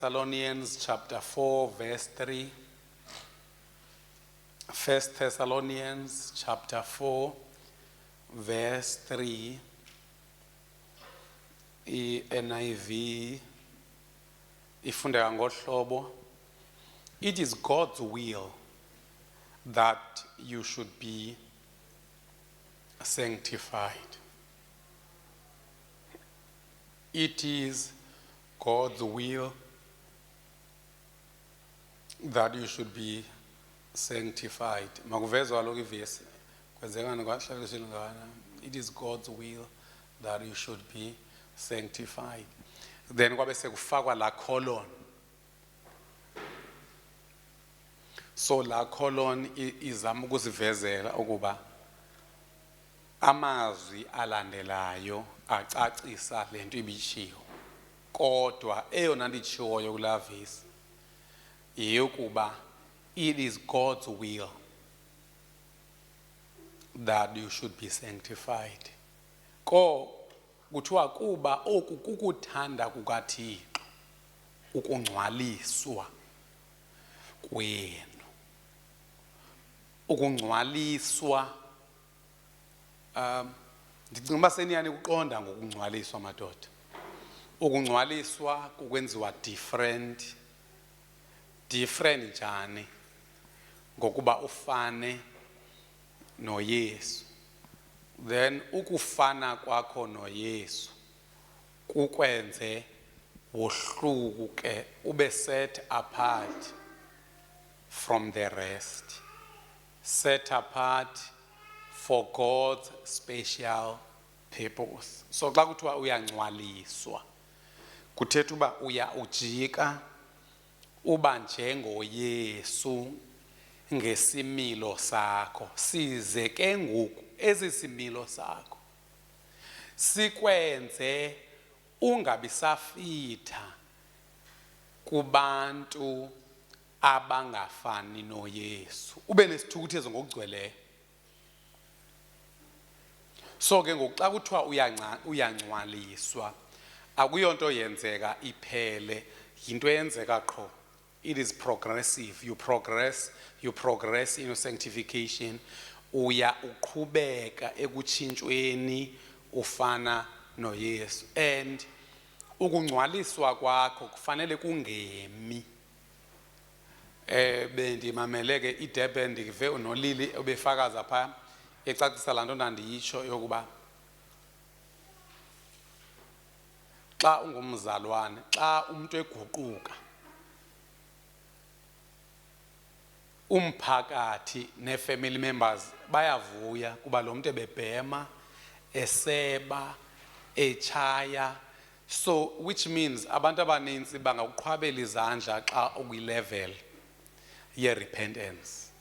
Thessalonians chapter 4 verse 3. 1 Thessalonians chapter 4 verse 3. NIV ifundeka ngohlobo. It is God's will that you should be sanctified. It is God's will that you should be sanctified. Makuvezwa lokho ivesi kwenzekani kwahlalisile ngana. It is God's will that you should be sanctified. Then kwabe sekufakwa la colon. So la colon izama ukusivezela ukuba amazwi alandelayo acacisa lento ibishiwo. Kodwa eyona ndichiwoyo kula vesi yokuba it is God's will that you should be sanctified. Kuthiwa kuba oku kukuthanda kukaThixo ukungcwaliswa kwenu. Ukungcwaliswa ndicinga uba seniyani ukuqonda ngokungcwaliswa madoda. Ukungcwaliswa kukwenziwa different njani ngokuba ufane noYesu. Then ukufana kwakho noYesu kukwenze wohluke ube set apart from the rest. Set apart for God's special purpose. So xa kuthiwa uyangcwaliswa kuthetha uba ujika uba njengoYesu ngesimilo sakho. Size ke ngoku esi similo sakho sikwenze ungabisafitha kubantu abangafani noYesu. Ube nesithukuthezo ngokugcweleyo. So ke ngoku xa kuthiwa uyangcwaliswa akuyonto yenzeka iphele, yinto yenzeka qho. It is progressive. You progress in your sanctification. Uya uqhubeka ekutshintshweni ufana noYesu. And ukungcwaliswa kwakho kufanele kungemi. Bendimamele ke iDurban ndive uNolili obefakaza pha ecacisa lanto ndandiyitsho yokuba xa ungumzalwane, xa umuntu eguquka umphakathi ne-family members bayavuya kuba lo muntu ebebhema, eseba, echaya. So which means abantu abaninzi bangakuqhwabela izandla xa ukwi-level ye-repentance.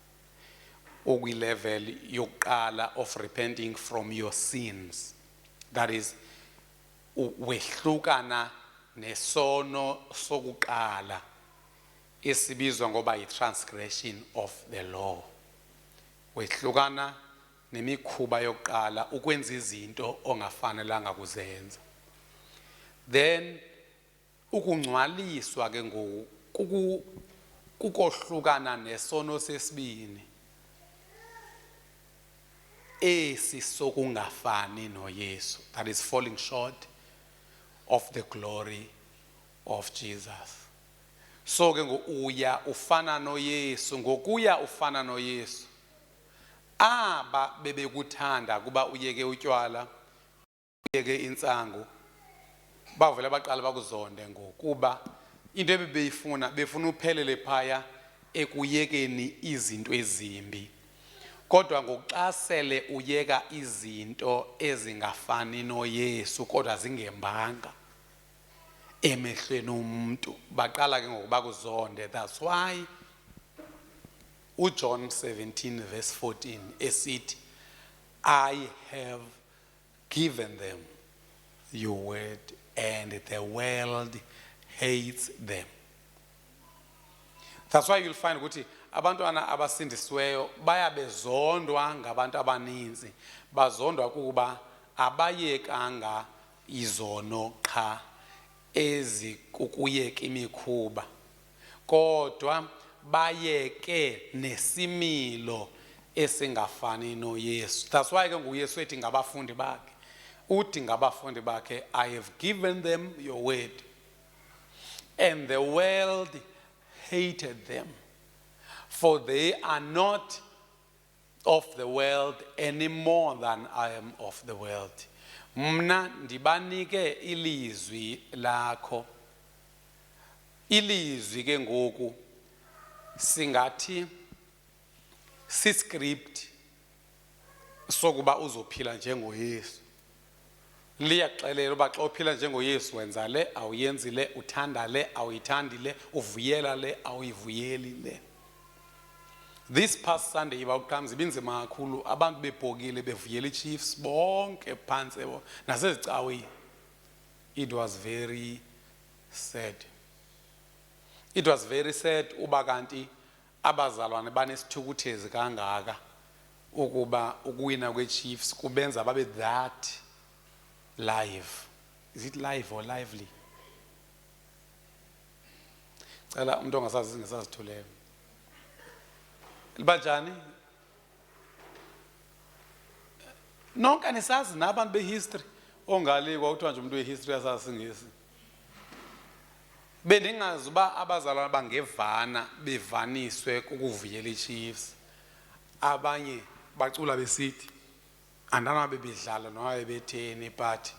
Ukwi-level yokuqala of repenting from your sins. That is wehlukana nesono sokuqala esibizwa ngoba yi-transgression of the law. Wehlukana nemikhuba yokuqala ukwenza izinto ongafanelanga kuzenza. Then ukungcwaliswa ke ngoku kukohlukana nesono sesibini esi sokungafani noYesu. That is falling short of the glory of Jesus. So ke uya ufana noYesu, ngokuya ufana noYesu aba bebekuthanda kuba uyeke utywala, uyeke intsangu, bavela baqala bakuzonde ngokuba into ebebeyifuna befuna uphelele phaya ekuyekeni izinto ezimbi. Kodwa ngoxa sele uyeka izinto ezingafani noYesu kodwa zingembanga emehlweni omuntu baqala ke ngokuba kuzonde. That's why uJohn 17 verse 14 esithi, I have given them your word and the world hates them. That's why you'll find ukuthi abantwana abasindisiweyo bayabezondwa ngabantu abaninzi. Bazondwa kuba abayekanga izono qha ezikukuyeka imikhuba kodwa bayeke nesimilo esingafani noYesu. That's why ke nguYesu ethi ngabafundi bakhe, uthi ngabafundi bakhe, I have given them your word and the world hated them, for they are not of the world any more than I am of the world. Mna ndibanike ilizwi lakho. Ilizwi ke ngoku singathi siscript sokuba uzophila njengoYesu. Liyaxelela uba xa uphila njengoYesu wenza le, awuyenzi le, uthanda le, awuyithandi le, uvuyela le, awuyivuyeli le. This past Sunday ibawuqhamza ibinzima kakhulu, abantu bebhokile bevuyela iChiefs bonke phantsi nasezicaweni. It was very sad. It was very sad uba kanti abazalwane banesithukuthezi kangaka ukuba ukuwina kweChiefs kubenza babe that live. Is it live or lively? Cela umuntu ongasazi ngesazithulela. Libajani? Nonke anisazi nabantu behistory ongali kwakuthiwa nje umuntu wehistory asasingesi. Bendingazi uba abazalwane bangevana bevaniswe ukuvuyela iChiefs. Abanye bacula besithi andana bebedlala noma bebetheni, but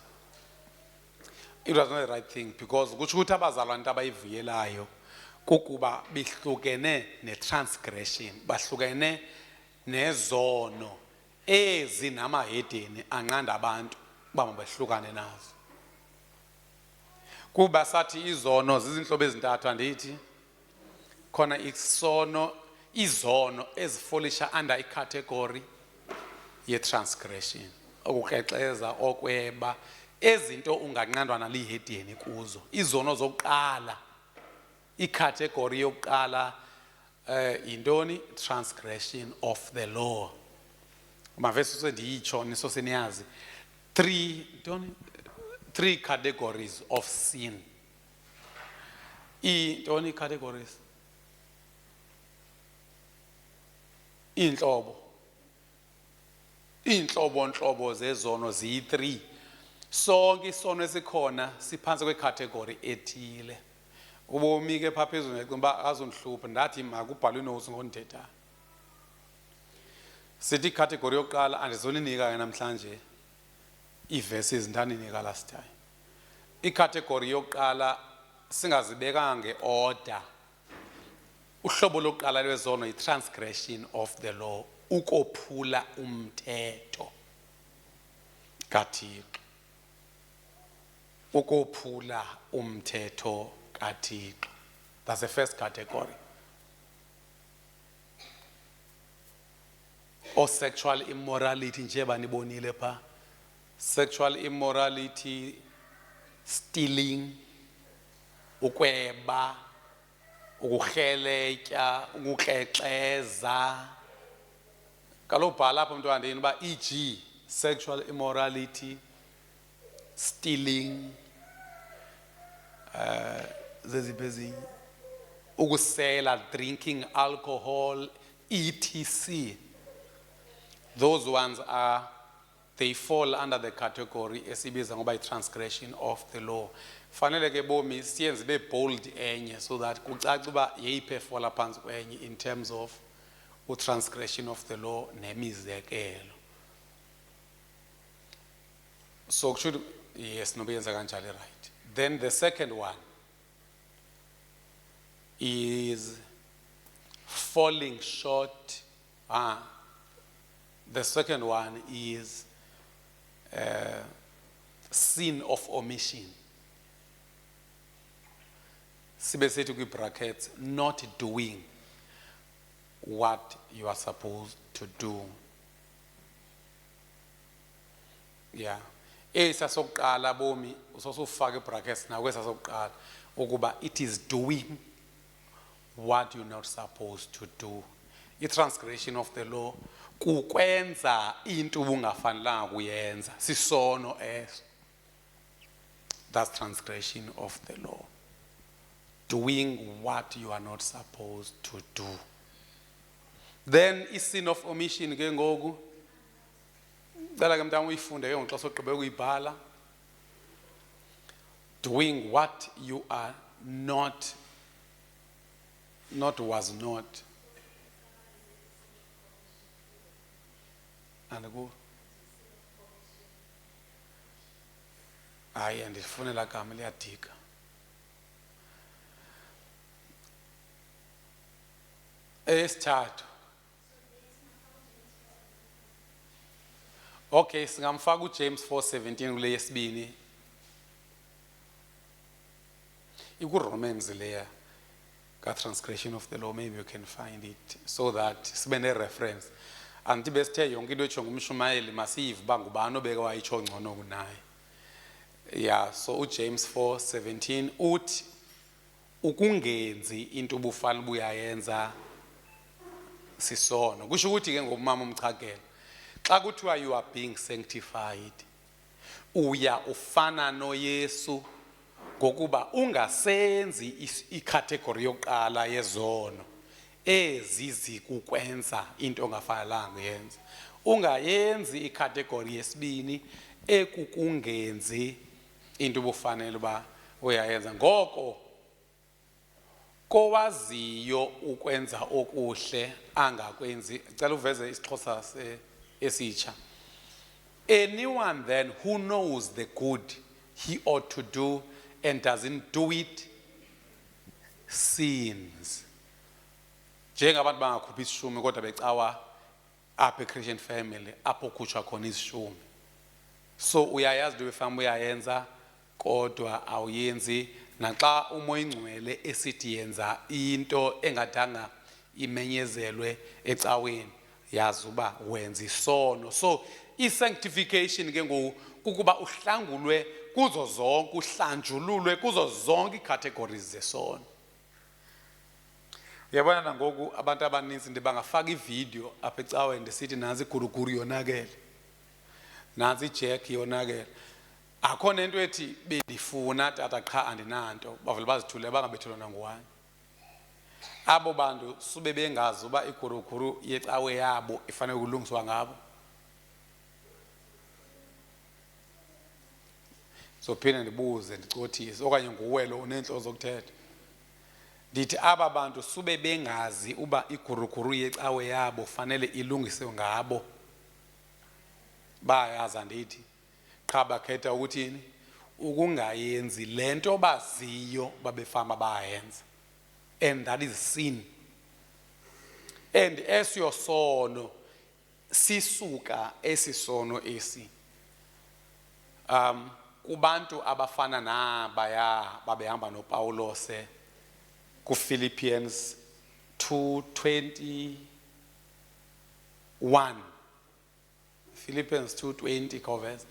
it was not the right thing, because kutsho ukuthi abazalwane abayivuyelayo kukuba bihlukene netransgression, bahlukene nezono ezinamahedeni anqanda abantu bama behlukane nazo. Kuba sathi izono zizinhlobo ezintathu andithi khona izono ezifolisha under icategory ye-transgression, ukukrexeza, okweba, ezinto unganqandwa nalihedeni kuzo. Izono zokuqala, icategory yokuqala yintoni? Transgression of the law. Mavesi sendiyitsho niso seniyazi three categories of sin. Intoni categories? Inhlobo zezono ziyi-3. Sonke isono esikhona siphansi kwecategory ethile. Ubomi ke pha phezulu ngecimba azondihlupha ndathi makubhalwe notes ngondithetha. Sithi icategory yokuqala andizoninika namhlanje iverses ndaninika last time. Icategory yokuqala singazibeka ngeorder. Uhlobo lokuqala lwezono yi-transgression of the law, ukophula umthetho kaThixo. Ukophula umthetho kaThixo. That's the first category. Or sexual immorality njeba nibonile pha. Sexual immorality, stealing, ukweba, ukukheletywa, ukukrexeza. Kaloku bhala apha mntwana ndini uba e.g. sexual immorality, stealing, zeziphi ezinye, ukusela, drinking alcohol, etc. Those ones they fall under the category esibiza ngoba transgression of the law. Fanele ke bomi siyenze be bold enye so that kucaca uba yeyiphi efola phansi kwenye in terms of transgression of the law nemizekelo. So should yes nobenza kanjalo right. Then the second one is falling short. The second one is sin of omission. Sibesetu kwi brackets, not doing what you are supposed to do. Yeah. Esasokuqala bomi usosufaka brackets na kwesasokuqala ukuba it is doing what you're not supposed to do. I-transgression of the law kukwenza into ubungafanelanga kuyenza, sisono eso. That's transgression of the law. Doing what you are not supposed to do. Then sin of omission ke ngoku dala ke mntana uyifunde ke ngoxa sogqibe ukuyibhala. Doing what you are not was not. And go. Hayi andifunela gama liyadika. Esithathu. Okay, singamfaka uJames 4:17 kule yesibini. IkuRomans leya ka transgression of the law, maybe you can find it so that sibe ne reference. Anti besithe yonke into etsho ngumshumayeli masiyive uba ngubani obeke wayitsho ngcono kunaye. Yeah, so uJames 4:17 uthi ukungenzi into ubufana buyayenza sisono. Kusho ukuthi ke ngomama umchakela xa kuthiwa you are being sanctified uya ufana noYesu ngokuba ungasenzi icategory yokuqala yezono ezizikukwenza into ongafanelanga uyenze. Ungayenzi icategory yesibini ekukungenzi into ubufanele ba uyayenza. Ngoko kowaziyo ukwenza okuhle angakwenzi. Cela uveze isixhosa esitsha. Anyone then who knows the good he ought to do and doesn't do it sins. Njengabantu bangakhuphi isishumi kodwa becawa apha Christian family apho kukhutshwa khona isishumi. So uyayazi into efana uyayenza kodwa awuyenzi. Naxa umoya ingcwele esithi yenza into engadanga imenyezelwe ecaweni yazi uba wenza isono. So i-sanctification ke ngokuba uhlangulwe kuzo zonke, uhlanjululwe kuzo zonke icategories zesono. Uyabona nangoku abantu abaninzi ndibangafaka ivideo apha ecaweni ndisithi nansi iguruguru yonakele, nansi ijack yonakele. Akho nento ethi bendifuna tata qha andinanto bavele bazithule bangabethelwa nanguwani. Abo bantu sube bengazi uba iguruguru yecawe yabo ifanele ukulungiswa ngabo. So phinde ndibuze ndicothise okanye nguwe lo unenhloso zokuthetha. Ndithi aba bantu sube bengazi uba iguruguru yecawe yabo fanele ilungiswe ngabo. Bayazi andithi qha bakhetha ukuthini ukungayenzi lento baziyo babefama bayenza. And that is sin. And esiyosono sisuka esisono esi kubantu abafana nabaya babehamba noPaulos ku Philippians 2:21. Philippians 2:20 covers.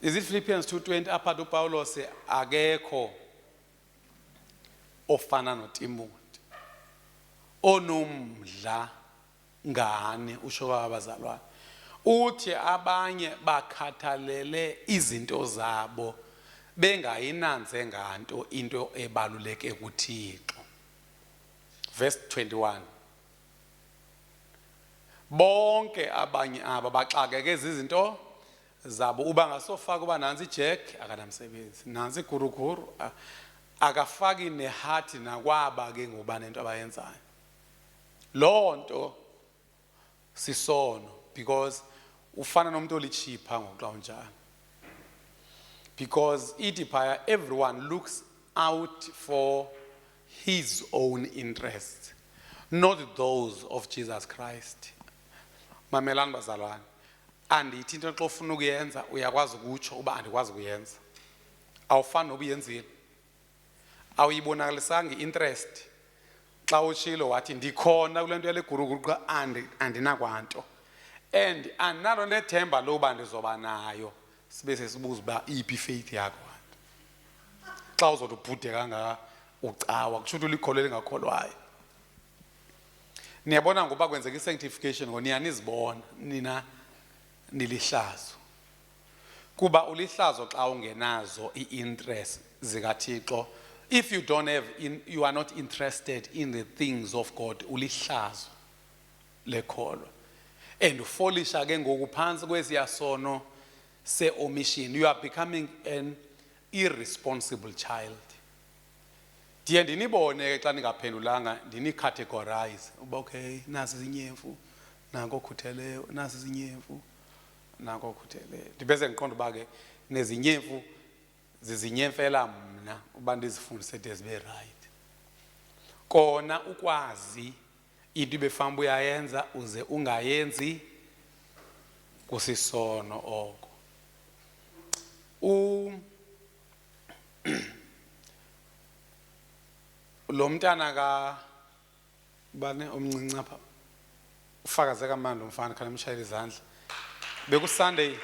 Is it Philippians 2:20 apha uPaulos akekho ofana noTimothy onomdla ngani usho abazalwane. Uthi abanye bakhathalele izinto zabo bengayinanze nganto into ebaluleke kuThixo. Verse 21. Bonke abanye aba baxakeke izinto zabo uba ngasofaka uba nansi ijack akanamsebenzi, nansi iguruguru akafaki neheart nakwaba ke ngoba nento abayenzayo. Lonto sisono because ufana nomuntu olichipha ngoxa unjani. Because ithi phaya everyone looks out for his own interests, not those of Jesus Christ. Mamelani bazalwane, andithi into xa ufuna ukuyenza uyakwazi ukutsho uba andikwazi ukuyenza. Awufani noba uyenzile. Awuyibonakalisanga i-interest xa utshilo wathi ndikhona kule nto yale guruguru xa andinakwanto. And andinalo nethemba loba ndizoba nayo. Sibe sesibuza uba iphi faith yakho. Xa uzothi ubhude kangaka ucawa kusho ukuthi ulikholwe lingakholwayo. Niyabona ngoba kwenzeka i-sanctification ngo niyanizibona nina nilihlazo. kuba ulihlazo xa ungenazo i-interest zikaThixo. If you don't have, you are not interested in the things of God, ulihlazo lekholo. And ufolisha ke ngoku phansi kwesiya sono se-omission, you are becoming an irresponsible child. Ndiye ndinibone ke xa ningaphendulanga ndini-categorize uba okay, nasi zinyemfu, nanko okhutheleyo, nasi zinyemfu, nanko okhutheleyo. Ndibese ndiqonda uba ke nezinyemfu zizinyemfela mna uba ndizifundise de zibe right. Kona ukwazi into ibefamba uyayenza uze ungayenzi kusisono oko. Lo mntana ka bane omncinci apha ufakaze kamandi umfana khana mshayela izandla. Beku Sunday.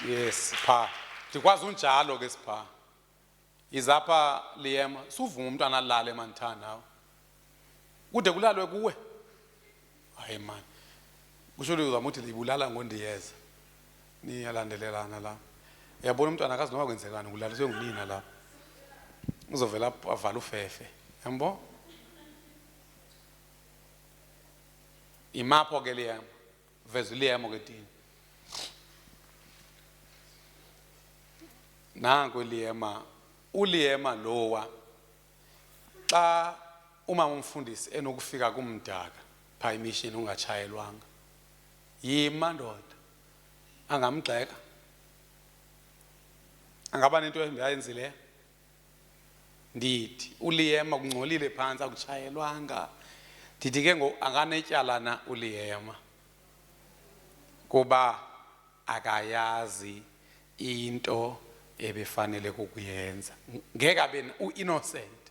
Yes, pha. Ndikwazi unjalo ke sipha. Izapha Liam, suvuma umntwana alale manthana nawe. Kude kulalwe kuwe. Hayi man. Kusho ukuthi uzamuthi libulala ngondiyeza. Niyalandelelana la. Uyabona umntwana akazi noma kwenzekani kulaliswe ngunina la. Uzovela avala ufefe. Yambo? Imapho ke Liam. Veza Liam ke dini. Nangu Liam. uLiema lowa xa umama umfundisi enokufika kumdaka pha emission ungachayelwanga yima ndoda angamgxeka angaba nento endiyenzileyo ndithi uLiema kungcolile phansi akuchayelwanga ndithi ke anganetyala na uLiema kuba akayazi into ebefanele kukuyenza ngeke abe uinnocent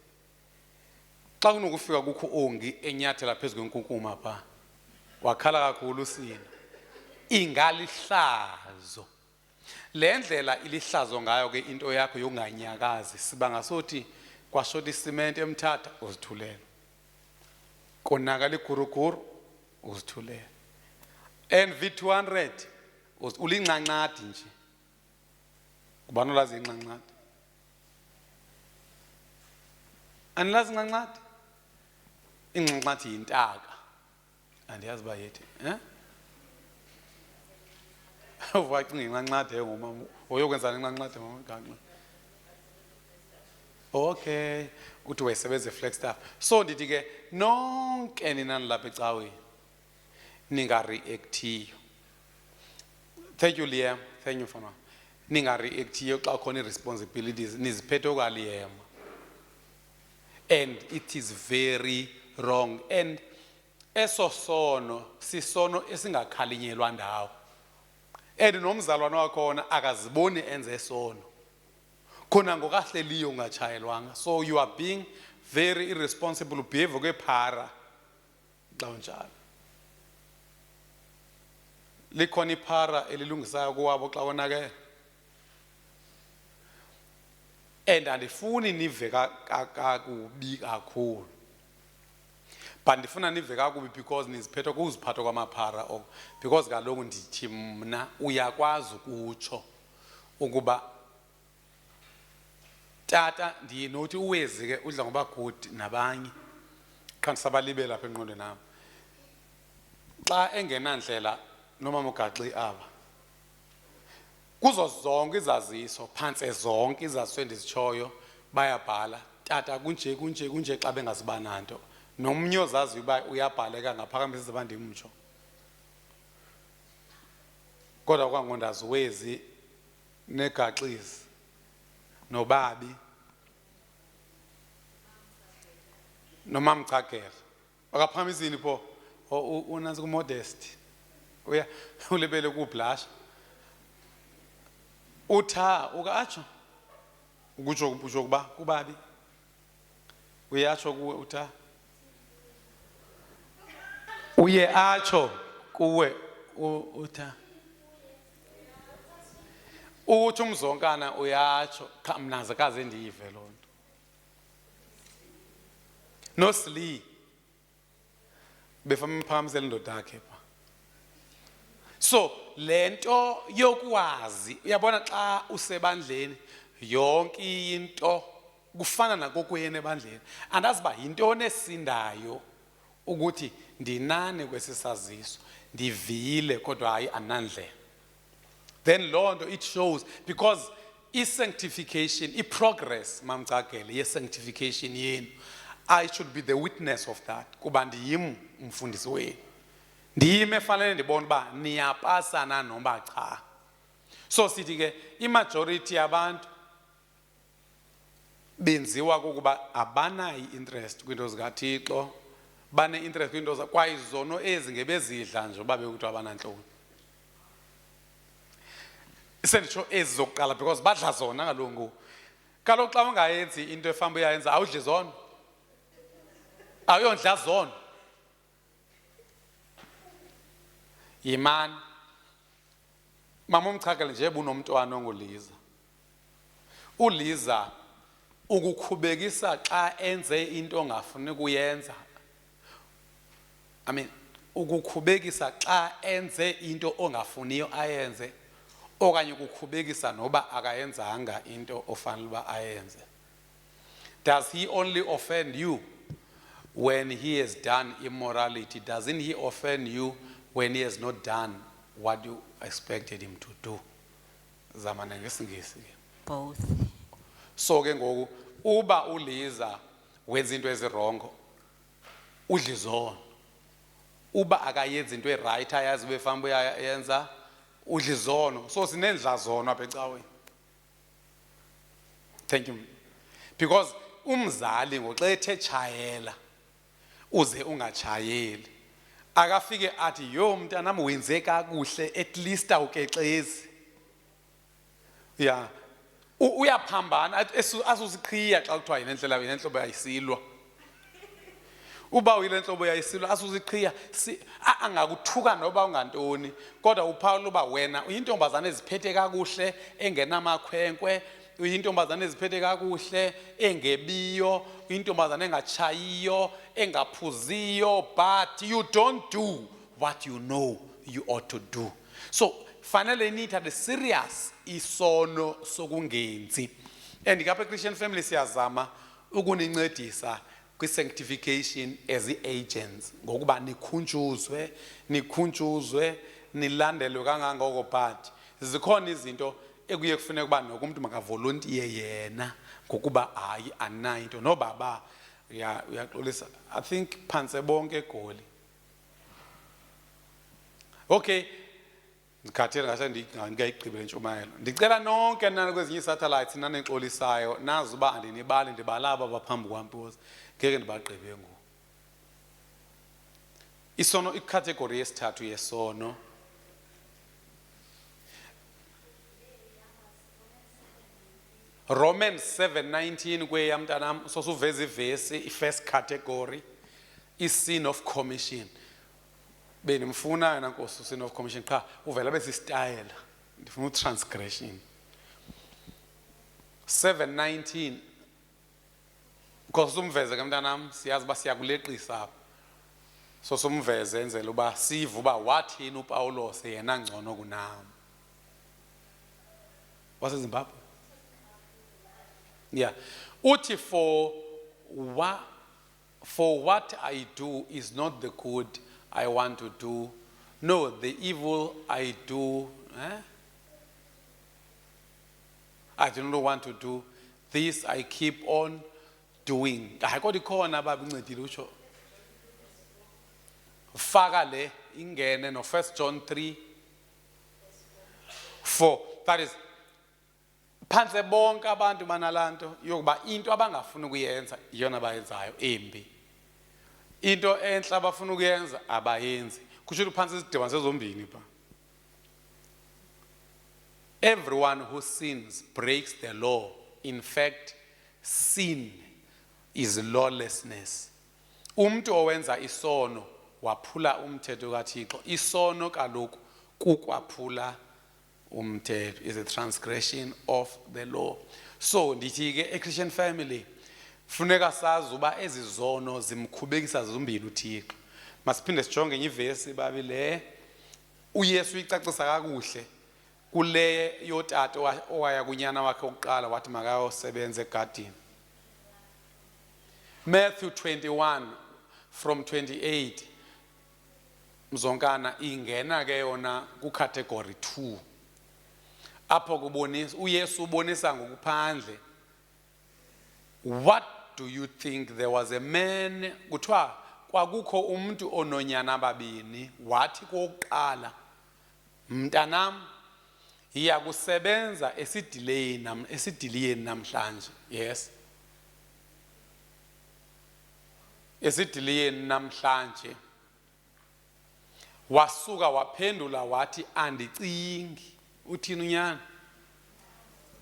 xa kunokufika kukho ongi enyathela phezulu kwenkukuma pha wakhala kakhulu usina ingalihlazo le ndlela ilihlazo ngayo ke into yakho yonganyakazi siba ngasothi kwashota isiment emthatha uzithulela konakala iguruguru uzithulela NV200 ulincancadi nje kubani olazi incancadi anilazi incancadi incancadi yintaka andiyazi ba yethi uvacinga incancadi ngomama uyokwenza incancadi mama gangxa okay uthi wayesebenza eFlagstaff so ndithi ke nonke ninani lapha ecaweni ninga-reactiyo thank you Liam thank you for now ninga-reactiyo xa khona i-responsibilities niziphethe okwaliema and it is very wrong and eso sono sisono esingakhalinyelwa ndawo and nomzalwane wakhona akaziboni enze sono khona ngokahleliyo ungachayelwanga so you are being very irresponsible behave kwephara xa unjalo likhona iphara elilungisayo kuwabo xa wonakele and andifuni nive kakubi kakhulu but ndifuna nive kakubi because niziphethe kuziphatha kwamaphara because kaloku ndithi mna uyakwazi ukutsho ukuba tata ndiye nothi uwezi ke udla ngoba good nabanye qha ndisabalibela apha engqondweni nami xa engenandlela nomama uGaxi aba kuzo zonke izaziso phantse zonke izaziso endizitshoyo bayabhala tata kunje kunje kunje xa bengaziba nanto nomnye ozazi uba uyabhaleka ngaphakamisa abandimtsho kodwa kwangondazi wezi negaxisi nobabi nomama Mchagela akaphakamisini pho unansi kumodest uya ulebele kublush utha ukatsho ukutsho kuba kubabi uyatsho kuwe utha uye atsho kuwe utha uthi umzonkana uyatsho cha mnaze kaze ndiyive loo nto nosli befama imphakamisela indoda yakhe pha So lento yokwazi uyabona xa usebandleni yonke into kufana nakokuyena ebandleni andazi ba yintoni esindayo ukuthi ndinane kwesisaziso ndivile kodwa hayi anandlela. Then Lord, it shows because sanctification, progress, mamcakele, yes, sanctification yenu. I should be the witness of that. Kuba ndiyim umfundisi wenu. Ndiyim efanele ndibone uba niyapasana noma cha. So sithi ke imajority yabantu benziwa kokuba abanayi interest kwinto zikaThixo, bane interest kwinto kwayizono ezi ngebezidla nje babe ukuthi abananhloni. Isenditsho ezi zokuqala because badla zona kaloku. Kaloku xa ungayenzi into efamba uyayenza awudli zona. Awuyondla zona. Yimani. Mama umchakele nje bunomntwana onguLiza. uLiza ukukhubekisa xa enze into ongafuni kuyenza. Ukukhubekisa xa enze into ongafuniyo ayenze. Okanye ukukhubekisa noba akayenzanga into ofanele uba ayenze. Does he only offend you when he has done immorality? Doesn't he offend you when he has not done what you expected him to do? Zamana ngesingisi. Both. So ke ngoku uba uLiza wenza into ezirongo udla izono. Uba akayenza into eright ayazi befamba uyayenza udla izono. So sinendla zono apha ecaweni. Thank you. Because umzali ngoxa ethe tshayela uze ungachayeli akafike athi yo mntanam wenze kakuhle at least awukexezi. Yeah. Uyaphambana asuziqhiya xa kuthiwa yinendlela yinentlobo yayisilwa. Uba uyilentlobo yayisilwa asuziqhiya angakuthuka noba ungantoni kodwa uPaul uba wena uyintombazana eziphethe kakuhle engenamakhwenkwe uyintombazana eziphethe kakuhle engebiyo uyintombazana engatshayiyo engaphuziyo but you don't do what you know you ought to do. So fanele nithathe serious isono sokungenzi. And kapha Christian family siyazama ukunincedisa kwi-sanctification as agents ngokuba nikhunjuzwe nilandelwe kangangoko but zikhona izinto ekuye kufuneka kuba noko umuntu makavolontiye yena ngokuba hayi anayo into nobaba uyaxolisa I think phantse bonke eGoli. Okay, ngikhathele ngahle ngayigqibela intshumayelo. Ndicela nonke nani kwezinye i-satellites nanexolisayo nazi uba andinibali ndibalaba abaphambi kwamposi ngeke ndibagqibe ngoku. Isono icategory yesithathu yesono Romans 7:19 kweya mntanam sosuveza ivesi i-first category is-sin of commission. Benimfuna yena Nkosi sin of commission qha uvela bese style ndifuna utransgression 7:19 Nkosi umveze ke mntanam siyazi ba siyakuleqisa apha so somveze enzela uba sive uba wathini uPawulos yena ngcono kunami waseZimbabwe. Yeah, uthi for what I do is not the good I want to do, no, the evil I do, I do not want to do, this I keep on doing. I got the corner babi ncedile utsho. Faka le ingene no 1 John 3:4. That is phanse bonke abantu banalanto yokuba into abangafuni ukuyenza iyona bayenzayo embi. Into enhle abafuna ukuyenza abayenzi. Kusho ukuthi phansi izidibanise zombini pha. Everyone who sins breaks the law. In fact, sin is lawlessness. Umuntu owenza isono waphula umthetho kaThixo. Isono kaloku kukwaphula umthetho is a transgression of the law. So ndithi ke eChristian family funeka sazi uba ezizono zimkhubekisa zombili uThixo. Masiphinde sijonge ivesi babi le uYesu icacisa kakuhle kule yotata owaya kunyana wakhe oqala wathi makayosebenza egadini. Matthew 21 from 28 mzonkana ingena ke yona ku category 2 apho kubonisa uYesu ubonisa ngokuphandle. What do you think? There was a man kuthiwa kwakukho umuntu ononyana ababini wathi kokuqala mntanam iya kusebenza esidiliyeni namhlanje. Yes, esidiliyeni namhlanje. Wasuka waphendula wathi andicingi. Uthini unyana?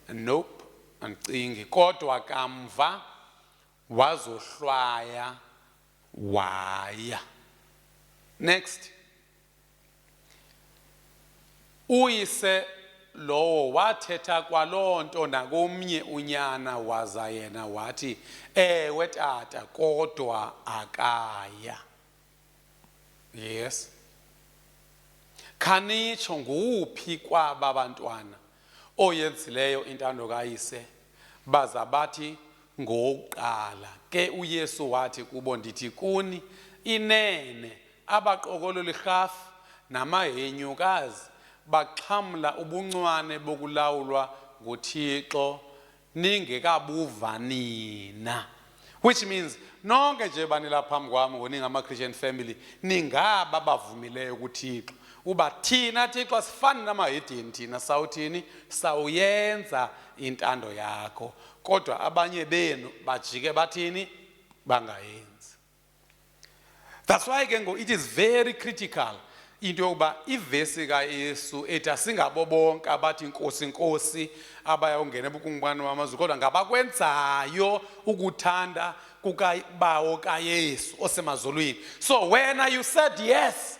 Nope, andicingi. Kodwa kamva wazohlwaya waya. Next. Uyise lowo wathetha kwaloo nto nakomnye unyana waza yena wathi ewe tata kodwa akaya. Yes. Khanitsho nguphi kwaba bantwana oyenzileyo intando kayise? Baza bathi ngokuqala. Ke uYesu wathi kubo ndithi kuni inene abaqokololi rhafu namahenyukazi baxhamla ubuncwane bokulawulwa nguThixo ningekabuva nina. Which means nonke nje banila phambi kwami ngoningama Christian family ningaba bavumileyo kuThixo uba thina Thixo sifani namahedeni thina sawuthini sawuyenza intando yakho kodwa abanye benu bajike bathini bangayenzi. That's why ke ngo it is very critical into yokuba ivesi kaYesu ethi singabo bonke abathi inkosi inkosi abayawungena ebukumkani bamazulu kodwa ngabakwenzayo ukuthanda kukabawo kaYesu osemazulwini. So when you said yes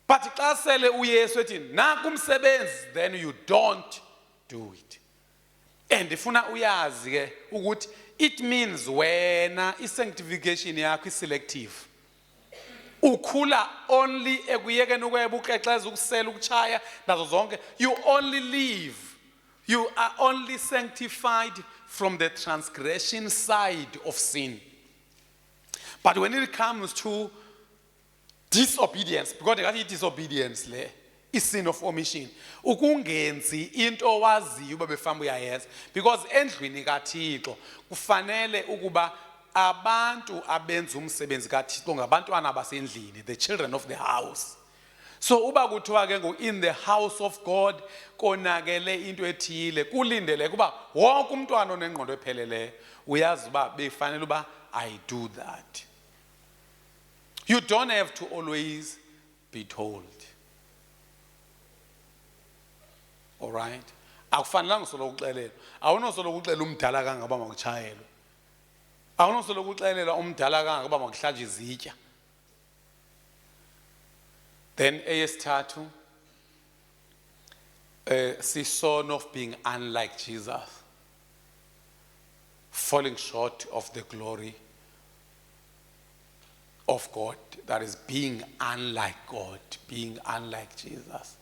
but xa sele uYesu ethi naku umsebenzi then you don't do it. And ndifuna uyazi ke ukuthi it means wena i-sanctification yakho is-selective. Ukhula only ekuyekeni ukweba uxexeza ukusela ukuchaya nazo zonke. You only live, you are only sanctified from the transgression side of sin. But when it comes to disobedience, because the disobedience le is sin of omission, ukungenzi into owaziyo uba befamba uyayenza, because endlwini kaThixo kufanele ukuba abantu abenza umsebenzi kaThixo ngabantwana basendlini, the children of the house. So uba kuthiwa ke ngo in the house of God konakele into ethile kulindele kuba wonke umntwana onengqondo epheleleyo uyazi uba befanele uba I do that. You don't have to always be told. All right? Akufanelanga solo ukuxelela. Awunosolo ukuxelela umdala kangaba makuchayelwe. Awunosolo ukuxelela umdala kangaba makuhlanjwe izitya. Then eyesithathu season of being unlike Jesus, falling short of the glory of God. That is being unlike God, being unlike Jesus.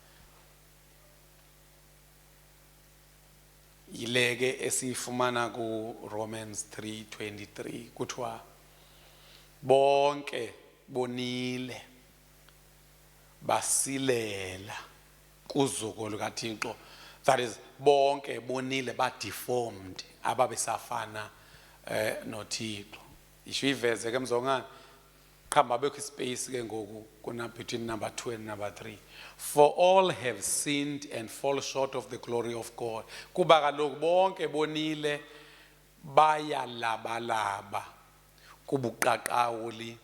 Yileke esifumana ku Romans 3:23 kuthiwa bonke bonile basilela kuzuko lukaThixo. That is bonke bonile ba deformed ababesafana noThixo. Isho iveze ke mzongana qhamba bekho space ke ngoku kuna between number 2 and number 3. For all have sinned and fall short of the glory of God. Kuba kaloku bonke bonile bayalabalaba kubuqaqawuli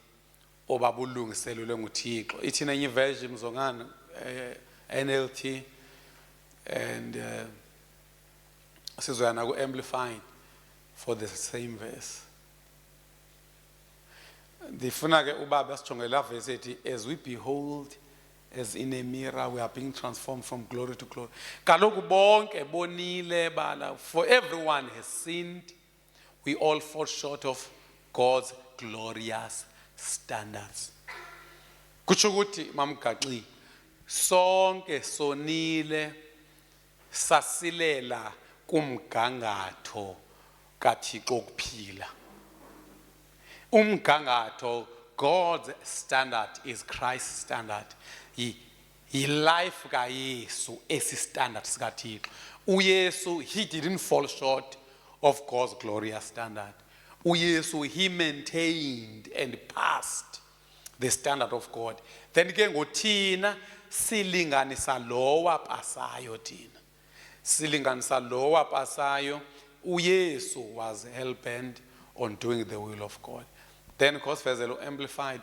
obabulungiselwe nguThixo. Ithi nenye version mzongana NLT and sizoyana ku amplified for the same verse. Ndifuna ke ubaba asijongela verse ethi as we behold as in a mirror we are being transformed from glory to glory. Kaloku bonke bonile bala, for everyone has sinned, we all fall short of God's glorious standards. Kutsho ukuthi mamgaxi sonke sonile sasilela kumgangatho kaThixo kuphila. Umgangatho, God's standard is Christ's standard. Life ka Yesu esi standard sikaThixo. UYesu, he didn't fall short of God's glorious standard. UYesu, he maintained and passed the standard of God. Then ke ngothina silinganisa lowa pasayo thina. Silinganisa lowa pasayo, uYesu was hell-bent on doing the will of God. Then Gospel amplified,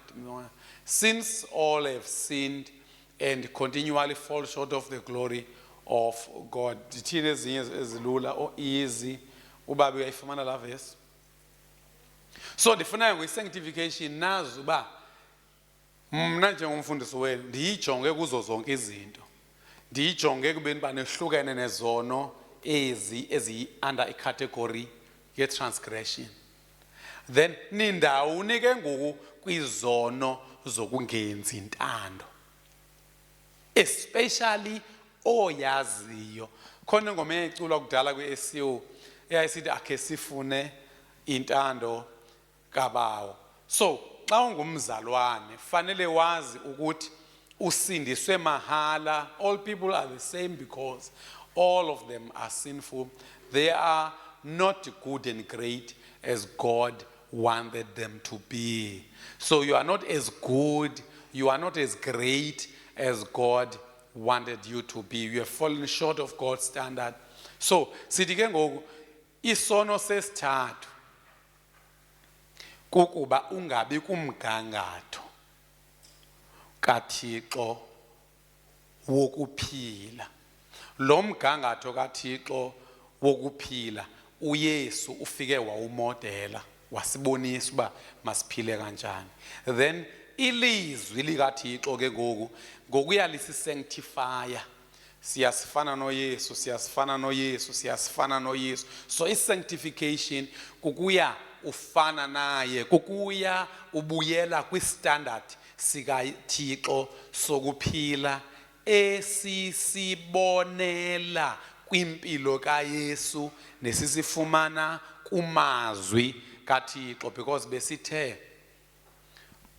since all have sinned and continually fall short of the glory of God. Thina ezinye ezilula or easy ubabe uyayifumana la verse. So ndifuna ngesanctification nazi uba mna njengomfundisi wenu ndiyijonge kuzo zonke izinto. Ndiyijonge kubeni banehlukene nezono ezi under a category ye transgression. Then nindawuni ke ngoku kwizono zokungenzi intando. Especially oyaziyo. Khona ingoma eyayiculwa kudala kwi-SEO eyayisithi akhe sifune intando kabawo. So xa ungumzalwane fanele wazi ukuthi usindiswe mahala. All people are the same because all of them are sinful. They are not good and great as God wanted them to be. So you are not as good, you are not as great as God wanted you to be. You have fallen short of God's standard. So sithi ke ngoku isono sesithathu kukuba ungabi kumgangatho kaThixo wokuphila. Lo mgangatho kaThixo wokuphila uYesu ufike wawumodela, wasibonisa uba masiphile kanjani. Then ilizwi likaThixo ke ngoku ngokuya lisisanctifya, siyasifana noYesu, siyasifana noYesu, siyasifana noYesu. So i-sanctification kukuya ufana naye, kukuya ubuyela kwi-standard sikaThixo sokuphila esisibonela kwimpilo kaYesu nesisifumana kumazwi kaThixo. Because besithe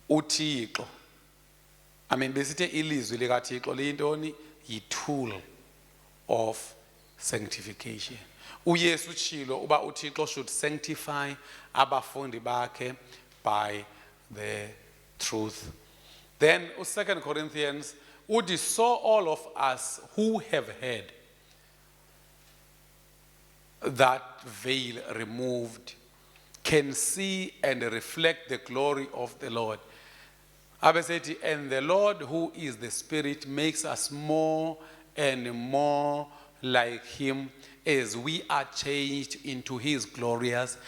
uThixo, besithe ilizwi likaThixo liyintoni? Yi-tool of sanctification. uYesu utshilo uba uThixo should sanctify abafundi bakhe by the truth. Then 2 Corinthians uthi, so all of us who have heard that veil removed can see and reflect the glory of the Lord. Abesethi, and the Lord who is the Spirit makes us more and more like him as we are changed into his glorious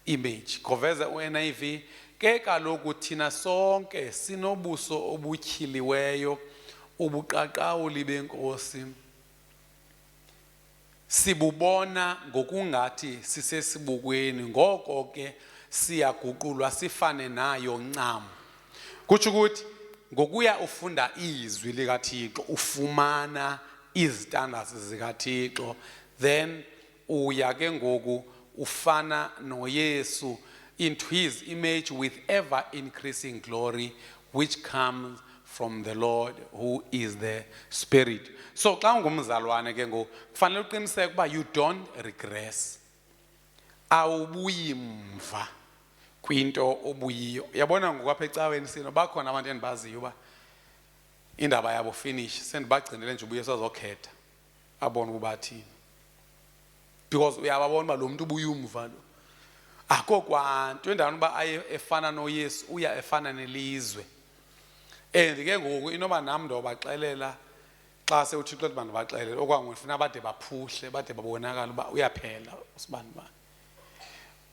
image. Koveza uNIV, ke kaloku thina sonke sinobuso obutyhiliweyo ubuqaqawuli benkosi, sibubona ngokungathi sisesibukweni, ngoko ke siyaguqulwa sifane nayo ncam. Kutsho ukuthi ngokuya ufunda izwi likaThixo ufumana izitandards zikaThixo, then uya ke ngoku ufana noYesu into his image with ever increasing glory which comes from the Lord who is the Spirit. So xa ungumzalwane ke ngoku kufanele uqiniseke uba you don't regress, awubuyi mva kwinto obuyiyo. Yabona ngokwapha ecaweni sino bakhona abantu endibaziyo uba indaba yabo finish, sendibagcinele nje ubuye sazokhetha abone ukuba athini, because uyababona uba lo muntu ubuye umva lo akho kwanto endaweni uba aye efana noYesu uya efana nelizwe. And ke ngoku inoba nam ndobaxelela xa sewuThixo ethi bandibaxelele okwangoku ufuna bade baphuhle bade babonakala uba uyaphela usibani bani.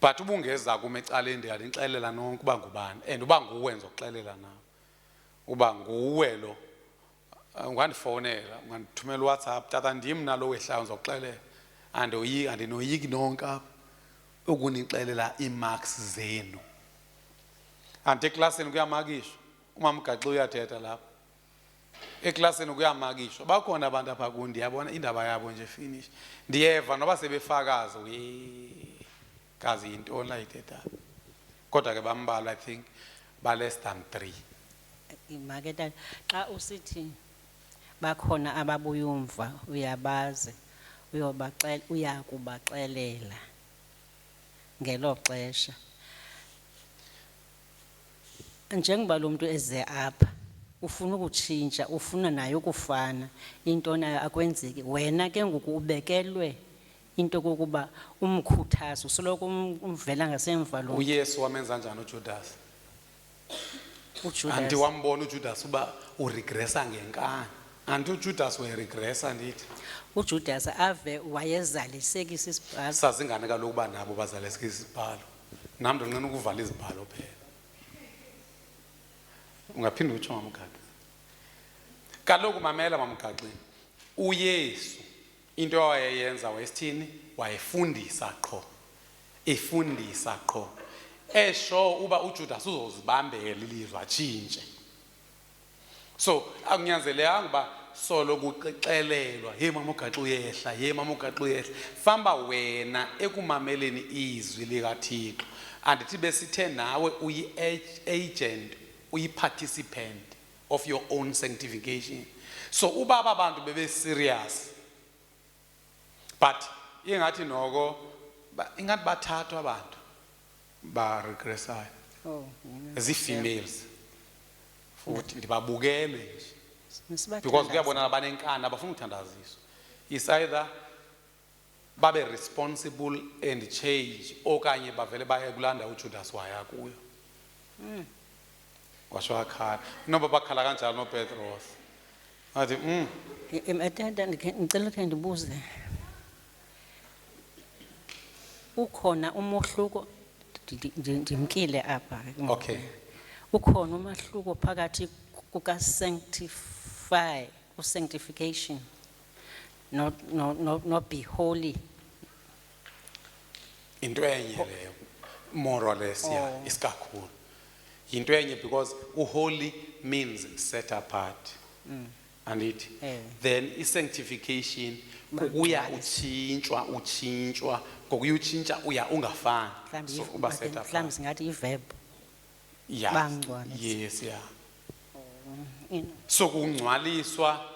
But ubungeza kuma ecaleni ndiyalixelela nonke uba ngubani, and uba nguwe ndizokuxelela nawe uba nguwe lo. Ungandifowunela, ungandithumela uWhatsApp, tata ndim nalo wehlayo ndizokuxelela. Andinoyiki nonke apha ukunixelela iimarks zenu. Ante eklasini kuyamakishwa, umamgaxo uyathetha lapha. eklasini kuyamakishwa bakhona abantu apha kundi ndiyabona indaba yabo nje finish ndiyeva noba sebefakaza kazi yintoni la ithethayo kodwa ke bambala I think ba less than 3 Imaketa xa usithi bakhona ababuya umva uyabazi uyakubaxelela ngelo xesha njengoba lo muntu eze apha ufuna ukutshintsha ufuna naye ukufana into nayo akwenzeki wena ke ngoku ubekelwe into kokuba umkhuthazo soloko umvela ngasemva lo uYesu wamenza njani uJudas uJudas anti wambona uJudas uba uregressa ngenkani anti uJudas weregressa ndithi uJudas ave wayezalisekisa isibhalo sazingane kaloku uba nabo bazalesekisa isibhalo nam ndinqena ukuvala izibhalo phela ungaphinda utsho mamgaqi kaloku mamela mamgaqi uYesu into awayeyenza wesithini wayefundisa qho esho uba uJudas uzozibambela ilizwe atshintshe so akunyanzelekanga uba solo kuxelelwa hey mama ugaxa uyehla hey mama ugaxa uyehla famba wena ekumameleni izwi likaThixo andithi besithe nawe uyi-agent uyi-participant of your own sanctification so uba abantu bebe serious but ingathi noko ingathi bathathwa abantu ba regressayo ezi-females futhi ndibabukele nje because kuyabona abanenkani abafuna ukuthandaziswa is either babe responsible and change okanye bavele baye kulanda uJudas waya kuyo washo akhala noba bakhala kanjalo noPetros athi Atenda ngicela ukuthi ndibuze ukhona umohluko ndimkile apha okay ukhona umahluko phakathi kuka sanctification no be holy into enye leyo more or less yeah isikakhulu into enye because holy means set apart and it then sanctification kuya utshintshwa ngokuyutshintsha uya ungafani so uba set apart mhlawumbe singathi iverb yeah yes yeah so kungcwaliswa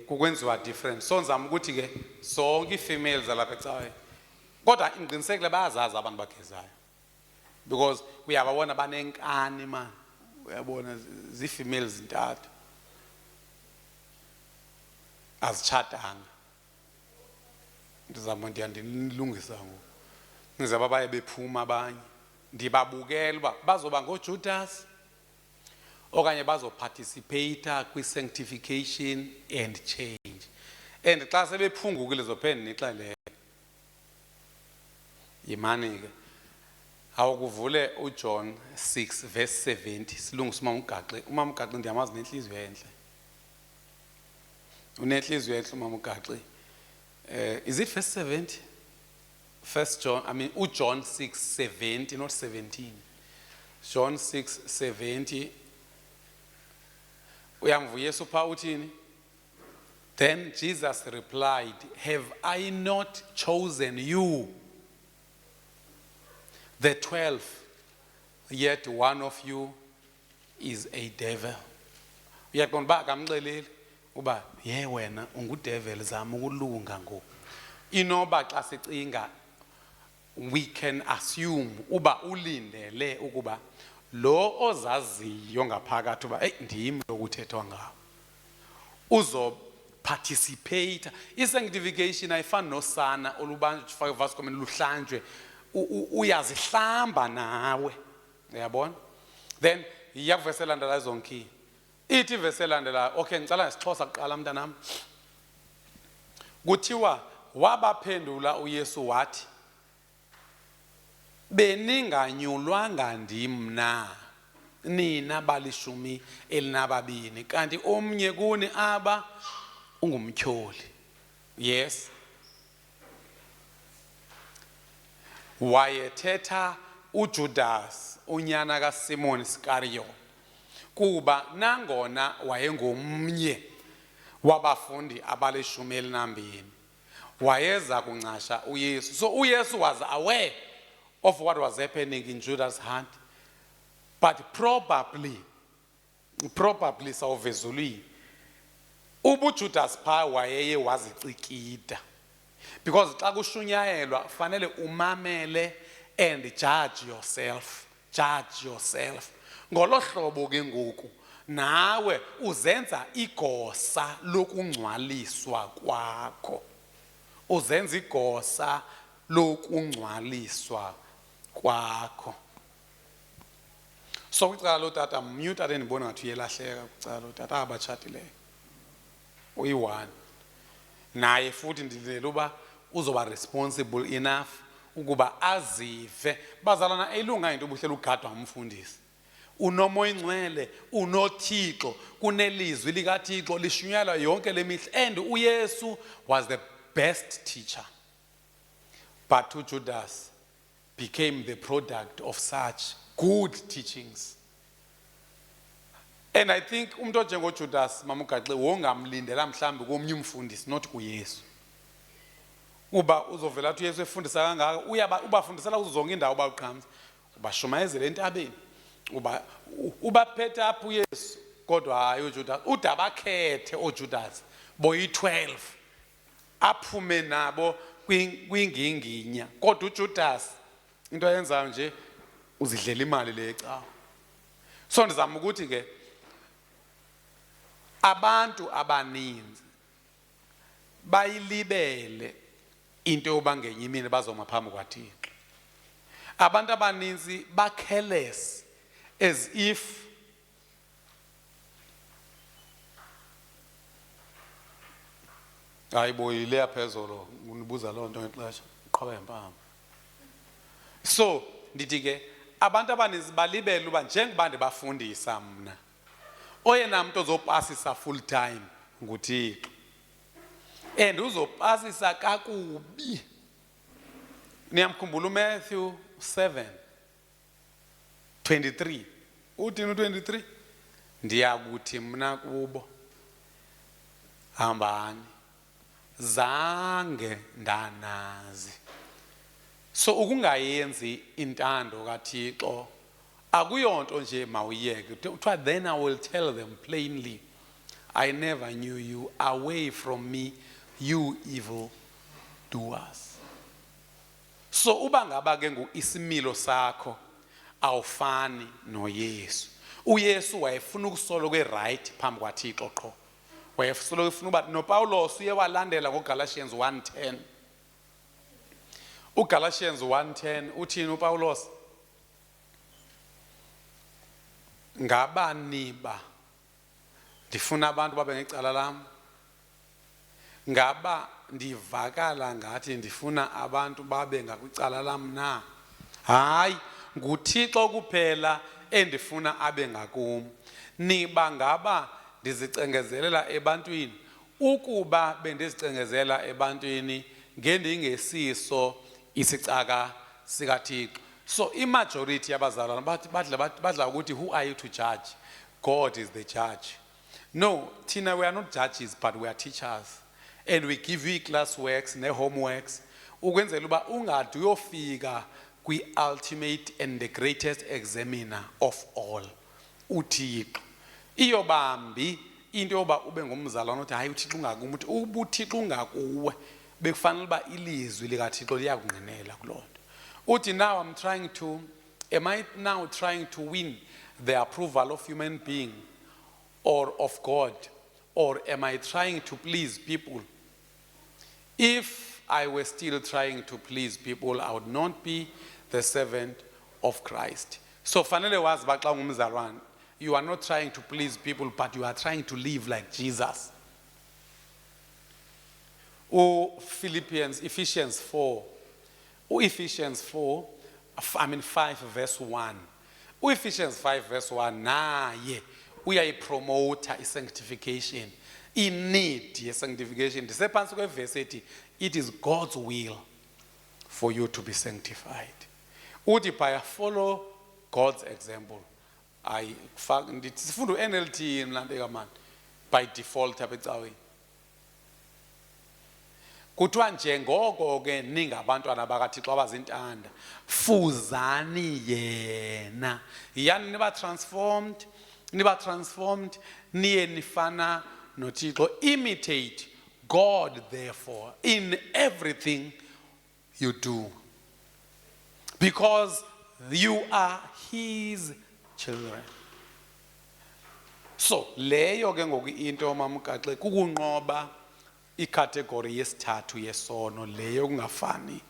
kukwenziwa different so ngizama ukuthi ke zonke ifemales lapha ecawe kodwa ingqinisekile bayazazi abantu bagezayo because uyababona banenkani man uyabona zifemales zintathu azichatanga ndizama ndiyandilungisa ngoku ngizaba baye bephuma abanye ndibabukela uba bazoba ngoJudas okanye bazoparticipate kwi-sanctification and change and xa sebephungukile zophinde nixelele yimani ke awukuvule uJohn 6 verse 70 silungisa umama ugaxi ndiyamazi nenhliziyo enhle unenhliziyo enhle umama ugaxi is it verse 70 John 6:70 not 17 John 6:70 uyamva uYesu pha uthini then Jesus replied have I not chosen you the 12 yet one of you is a devil uyaqonda ba akamxeleli uba ye wena ungudevil zama ukulunga ngoku inoba xa sicinga we can assume uba ulindele ukuba lo ozaziyo ngaphakathi uba ndim lo kuthethwa ngawo uzo participate i-sanctification ayifani nosana olubanjwe ufake ivasi komeni luhlanjwe uyazihlamba nawe uyabona then iyakuvese elandela zonke ithi ivese elandela okay ngicela ngesixhosa kuqala mntanami kuthiwa wabaphendula uYesu wathi beninganyulwanga ndim na nina balishumi elinababini kanti omnye kuni aba ungumtyholi yes wayethetha uJudas unyana kaSimon Iskariot kuba nangona wayengomnye wabafundi abalishumi elinambini wayeza kunqasha uYesu. So uYesu was aware of what was happening in Judas' heart, but probably sawuvezulwini ubuJudas pha wayeye wazicikida, because xa kushunyayelwa fanele umamele and judge yourself. Ngolo hlobo ke ngoku nawe uzenza igosa lokungcwaliswa kwakho. Uzenza igosa lokungcwaliswa kwakho. So kucala lo tata mute ade ndibona ngathi uyelahleka kucala lo tata abatshatileyo. Uyi-1. Naye futhi ndilela uba uzoba responsible enough ukuba azive bazalana elunga into obuhlela ugadwa umfundisi. Unomoya ingcwele, unoThixo, kunelizwi likaThixo lishunyayelwa yonke lemihla, and uYesu was the best teacher. But Judas became the product of such good teachings. And I think umuntu onjengoJudas mamugaxe wongamlindela mhlambi komnye umfundisi, not kuYesu. Uba uzovela athi uYesu efundisa kangaka ubafundisela kuzo zonke indawo baqhamza, ubashumayezela entabeni, ubaphethe apha uYesu, kodwa hayi uJudas ude abakhethe oJudas boyi-12 aphume nabo kwinginginya. Kodwa uJudas into ayenzayo nje uzidlela imali le ecawa. So ndizama ukuthi ke abantu abaninzi bayilibele into yoba ngenye imini bazoma phambi kwaThixo. Abantu abaninzi ba-careless, as if hayibo yile yaphezolo unibuza loo nto ngexesha uqhaba impama. So ndithi ke abantu abaninzi balibele uba njengoba ndibafundisa mna, oyena muntu ozopasisa full time nguThixo, and uzopasisa kakubi. Niyamkhumbula uMatthew 7:23. Uthini u-23? Ndiyakuthi mna kubo, hambani, zange ndanazi. So ukungayenzi intando kaThixo akuyonto nje mawuyeke. Kuthiwa then I will tell them plainly, I never knew you, away from me, you evil doers. So uba ngaba ke isimilo sakho awufani noYesu. uYesu wayefuna ukusoloko right phambi kwaThixo qho. Wayesoloko efuna uba noPawulos uye walandela ngoGalatians 1:10. uGalatians 1:10 uthini uPawulos? Ngabaniba ndifuna abantu babe ngecala lam, ngaba ndivakala ngathi ndifuna abantu babe ngakwicala lam na? Hayi, nguThixo kuphela endifuna abe ngakum. Niba ngaba ndizicengezelela ebantwini, ukuba bendizicengezela ebantwini ngendingesiso isicaka sikaThixo. So imajority yabazalwana badla ukuthi who are you to judge? God is the judge. No, Tina, we are not judges, but we are teachers. And we give you class works ne homeworks ukwenzela uba ungade uyofika kwi-ultimate and the greatest examiner of all, uThixo. Iyobambi into yoba ube ngumzalwane uthi hayi uThixo ungakuwe, uthi ubuThixo ungakuwe bekufanele uba ilizwi likaThixo liyakungqinela kuloo nto. Uthi now am I now trying to win the approval of human being or of God, or am I trying to please people? If I were still trying to please people, I would not be the servant of Christ. So fanele wazi ba xa ungumzalwane, you are not trying to please people, but you are trying to live like Jesus. Ephesians 5 verse 1. Ephesians 5 verse 1 naye uyayipromota i-sanctification, i-need ye-sanctification. Ndisephansi kwevesi ethi it is God's will for you to be sanctified. Uthi phaya follow God's example. sifunda NLT mlandeka mani by default apha ecaweni. Kuthiwa njengoko ke ningabantwana bakaThixo abazintanda fuzani yena. Yani niba transformed niye nifana noThixo. Imitate God therefore in everything you do, because you are his children. So leyo ke ngoku into mamgaxe kukunqoba icategory yesithathu yesono, leyo kungafani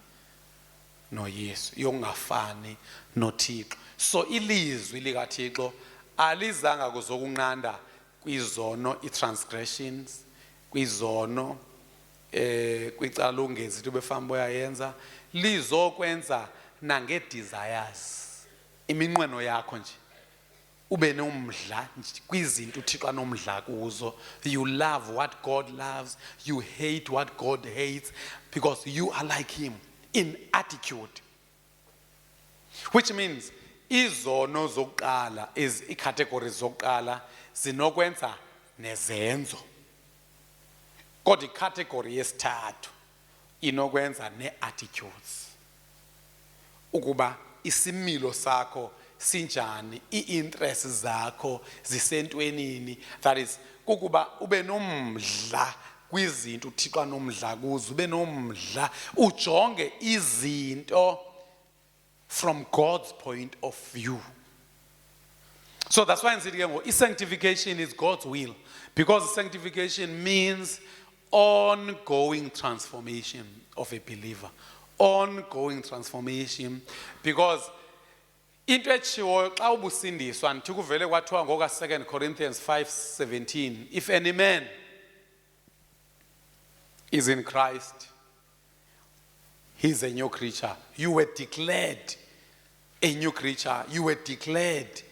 noYesu, yokungafani noThixo. So ilizwi likaThixo alizanga kuzokunqanda kwizono, i-transgressions, kwizono kwicala lungezi into befana boyayenza, lizokwenza nange-desires, iminqweno yakho nje ube nomdla kwizinto uThixo anomdla kuzo. You love what God loves, you hate what God hates, because you are like him in attitude. Which means izono zokuqala, i-categories zokuqala zinokwenza nezenzo, kodwa i-category yesithathu inokwenza ne-attitudes. Ukuba isimilo sakho sinjani, i-interests zakho zisentwenini, that is kukuba ube nomdla kwizinto uThixo anomdla kuzo, ube nomdla ujonge izinto from God's point of view. So that's why sanctification is God's will, because sanctification means ongoing transformation of a believer. Ongoing transformation, because into etshiwo xa ubusindiswa ndithi kuvele kwathiwa ngoka 2 Corinthians 5:17, if any man is in Christ, he's a new creature. You were declared a new creature, you were declared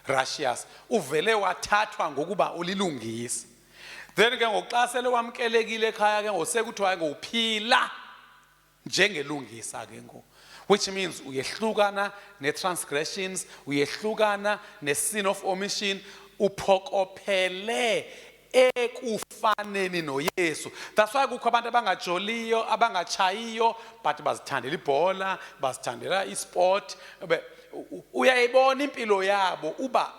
righteous. Uvele wathathwa ngokuba ulilungisa. Then ke ngoxa sele wamkelekile ekhaya ke ngosekuthiwa ngophila njengelungisa ke ngo, which means uyehlukana ne-transgressions, uyehlukana ne-sin of omission, uphokophele ekufaneni noYesu. That's why kukho abantu abangajoliyo, abangatshayiyo, but bazithandela ibhola, bazithandela isport. Uyayibona impilo yabo uba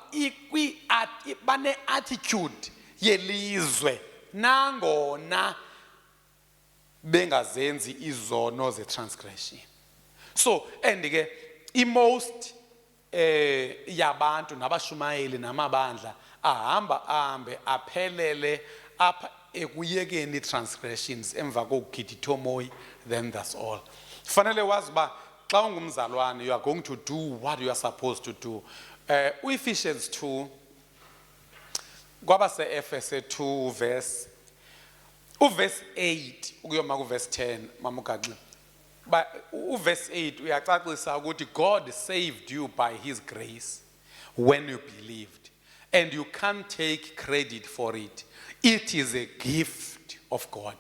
bane-attitude yelizwe nangona bengazenzi izono ze-transgression. So and most yabantu nabashumayeli namabandla ahambe aphelele apha ekuyekeni transgressions emva kokugiditha omoya, then that's all. Fanele wazi ba xa ungumzalwane you are going to do what you are supposed to do. Ephesians 2 kwaba se-Efese 2 verse 8 ukuyoma ku verse 10 mamugaxi. But verse 8 uyacacisa ukuthi God saved you by his grace when you believed, and you can't take credit for it. It is a gift of God.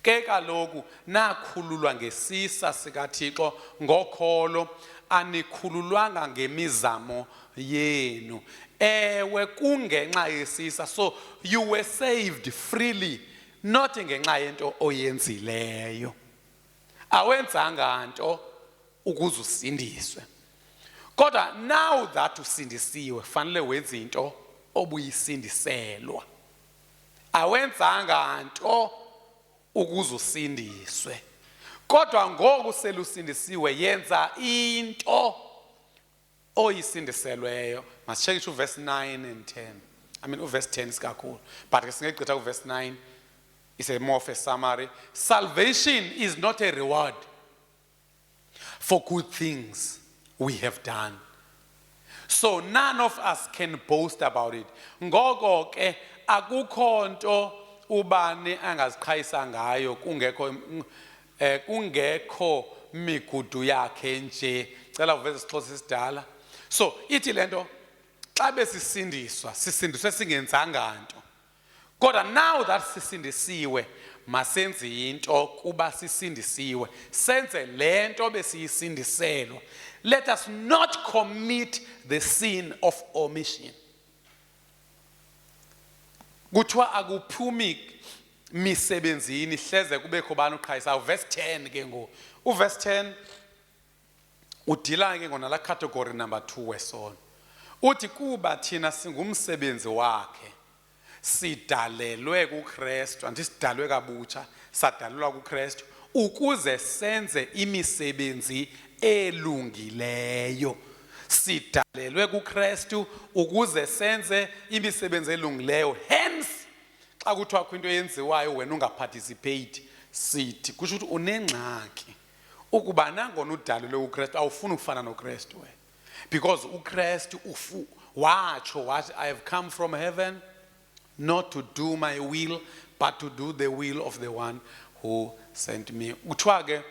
Ke kaloku nakhululwa ngesisa sikaThixo ngokholo, anikhululwanga ngemizamo yenu. Ewe kungenxa yesisa, so you were saved freely, not ngenxa yento oyenzileyo. Awenzanga nto ukuze usindiswe. Kodwa now that usindisiwe fanele wenze into obuyisindiselwa. Awenzanga nto ukuze usindiswe. Kodwa ngoku selusindisiwe yenza into oyisindiselweyo. Must check to verse 9 and 10. I mean verse 10 is kakhulu, but singegqitha verse 9. It's a more of a summary. Salvation is not a reward for good things we have done. So none of us can boast about it. Ngoko ke akukho nto ubani angaziqhayisa ngayo kungekho migudu yakhe nje. Cela uveze isixhosa esidala. So ithi lento xa besisindiswa sisindiswe singenzanga nto. Kodwa now that sisindisiwe masenze into kuba sisindisiwe, senze lento besiyisindiselwa. let us not commit the sin of omission. Kuthiwa akuphumi misebenzini hleze kubekho bani uqhayisa. Verse 10 ke ngo. Verse 10 udila ke ngonala category number 2 wesono. Uthi kuba thina singumsebenzi wakhe sidalelwe kuKristu, anti sidalwe kabutsha, sadalelwa kuKristu ukuze senze imisebenzi elungileyo. Sidalelwe kuKristu ukuze senze imisebenzi elungileyo. Hence xa kuthiwa kwinto yenziwayo wena ungaparticipate, sithi kusho ukuthi unengxaki ukuba nangona udalelwe kuKristu awufuni ukufana noKristu wena. Because uKristu watsho wathi, I have come from heaven not to do my will but to do the will of the one who sent me. Kuthiwa ke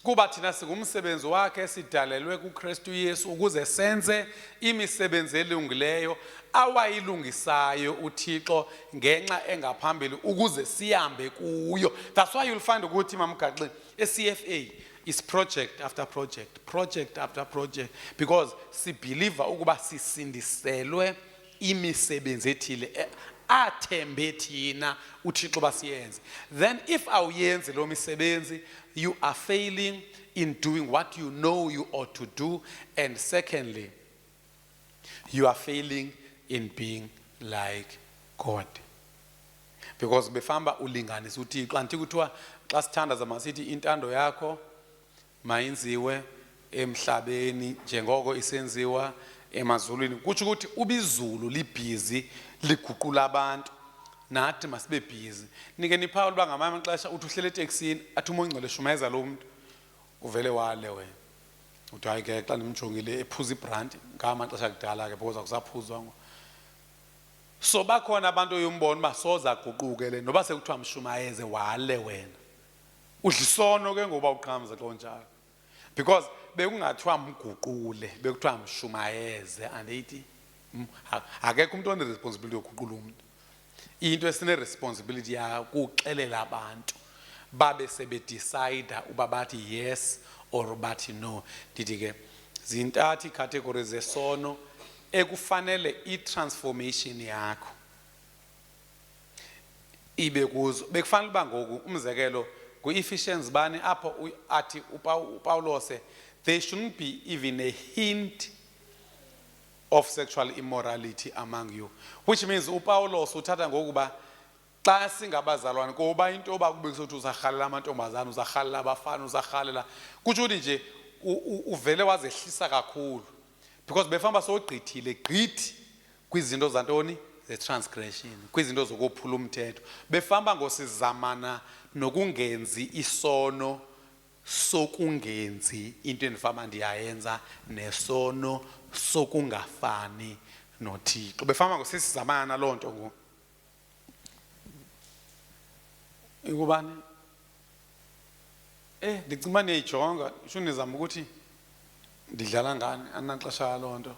kuba thina singumsebenzi wakhe sidalelwe kuKristu Yesu ukuze senze imisebenzi elungileyo awayilungisayo uThixo ngenxa engaphambili ukuze sihambe kuyo. That's why you'll find ukuthi mamgaxi eCFA is project after project, project after project, because sibeliever ukuba sisindiselwe imisebenzi ethile athembe thina uThixo basiyenze. Then if awuyenzi lo misebenzi, you are failing in doing what you know you ought to do, and secondly, you are failing in being like God. Because befamba ulinganisa uThixo, anti kuthiwa xa sithandaza masithi intando yakho mayinziwe emhlabeni njengoko isenziwa emazulwini. Kutsho ukuthi ubizulu libhizi liguqula abantu, nathi masibe busy. Nike niPaul bangamanye amaxesha uthi uhlele eTexini athi uMongcele shumeza lo muntu uvele wale wena. Uthi hayi ke xa nimjongile ephuza ibrand ngamaxesha akudala ke because akusaphuzwa ngo. So bakhona abantu oyombona basoza guquke le noba sekuthiwa mshumayeze wale wena. Udlisono ke ngoba uqhamza xa njalo. Because bekungathiwa mguqule bekuthiwa mshumayeze andithi akekho umuntu one responsibility yokuguqula umuntu. Into esine responsibility ya kuxelela abantu babe sebe decide uba bathi yes or bathi no. Ndithi ke zintathu categories zesono ekufanele i-transformation yakho ibe kuzo. Bekufanele uba ngoku umzekelo ku-Ephesians bani apho athi uPaulos, there shouldn't be even a hint of sexual immorality among you, which means uPaulos uthatha ngokuba xa singabazalwane kuba into yoba kube kusothi uzarhalela amantombazana, uzarhalela abafana, uzarhalela kutsho ukuthi nje uvele wazehlisa kakhulu, because befamba sogqithile gqithi kwizinto zantoni ze-transgression, kwizinto zokuphula umthetho. Befamba ngosizamana nokungenzi isono sokungenzi into endifama ndiyayenza nesono sokungafani noThixo. Befama ngosizamana loo nto ngoku. Ikubani? Ndicinga uba niyayijonga, sho nizama ukuthi ndidlala ngani anaxesha loo nto.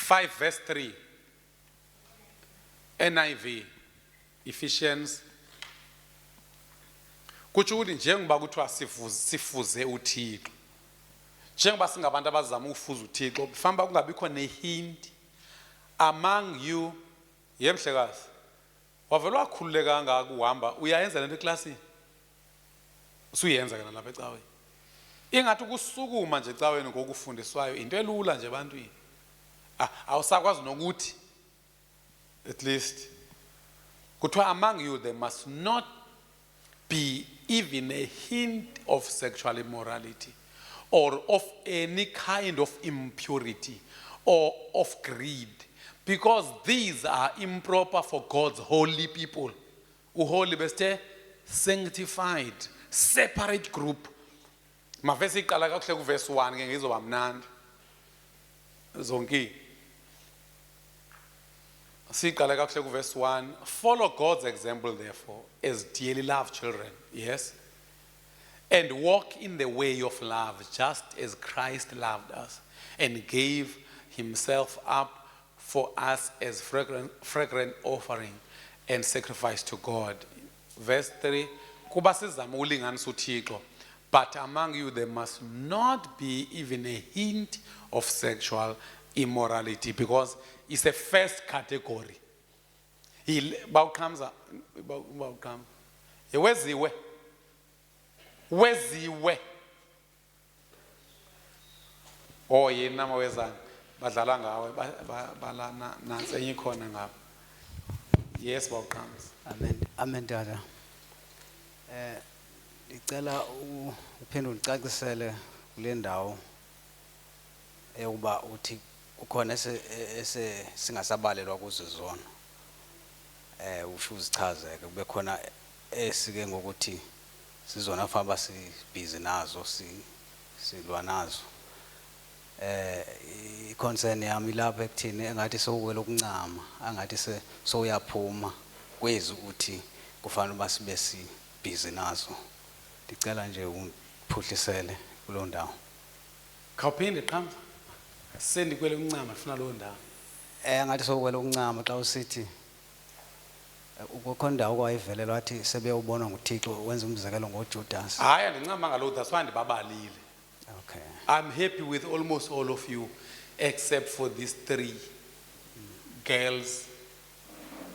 5 verse 3 NIV Ephesians. Kutsho ukuthi njengoba kuthiwa sifuze uThixo, njengoba singabantu abazama ukufuza uThixo, befamba kungabikho nehint among you. Yemhlekazi wavele wakhululeka kangaka uhamba uyayenza lento eklasini, usuyenza ke nalapha ecaweni. Ingathi ukusukuma nje ecaweni ngokufundiswayo into elula nje ebantwini. Awusakwazi nokuthi at least kuthiwa among you there must not be even a hint of sexual immorality or of any kind of impurity or of greed, because these are improper for God's holy people. Uholy beste sanctified, separate group. Mavesi iqala kakuhle ku verse 1 ke ngizoba mnandi zonke. Siqala kakuhle ku verse 1. Follow God's example therefore as dearly loved children, yes, and walk in the way of love just as Christ loved us and gave himself up for us as fragrant offering and sacrifice to God. Verse 3. Kuba sizama ulinganisa uThixo but among you there must not be even a hint of sexual immorality, because it's a first category. Bawuqhamza weziwe oh yena mawezana badlala ngawe balana nansi enye khona ngapha. Yes bawuqhamza. Amen dada. Ngicela uphendule ucacisele kule ndawo ukuba uthi ukhona ese singasabalelwa kuzo zona. Usho uzichazeke kube khona esike ngokuthi sizona famba si busy nazo silwa nazo. I-concern yami lapha ekuthini engathi sowukwela ukuncama angathi soyaphuma kwezi uthi kufanele basibe si busy nazo. Ngicela nje uphuhlisele kulo ndawo. Khawuphinde Qhamza. Sendikwele ukuncama ufuna lo ndawo. Engathi sowukwela ukuncama xa usithi ukukhonda okwayivelela wathi sebeyobona nguThixo wenza umzekelo ngoJudas. Hayi andincama ngalo, that's why ndibabalile. Okay. I'm happy with almost all of you except for these three girls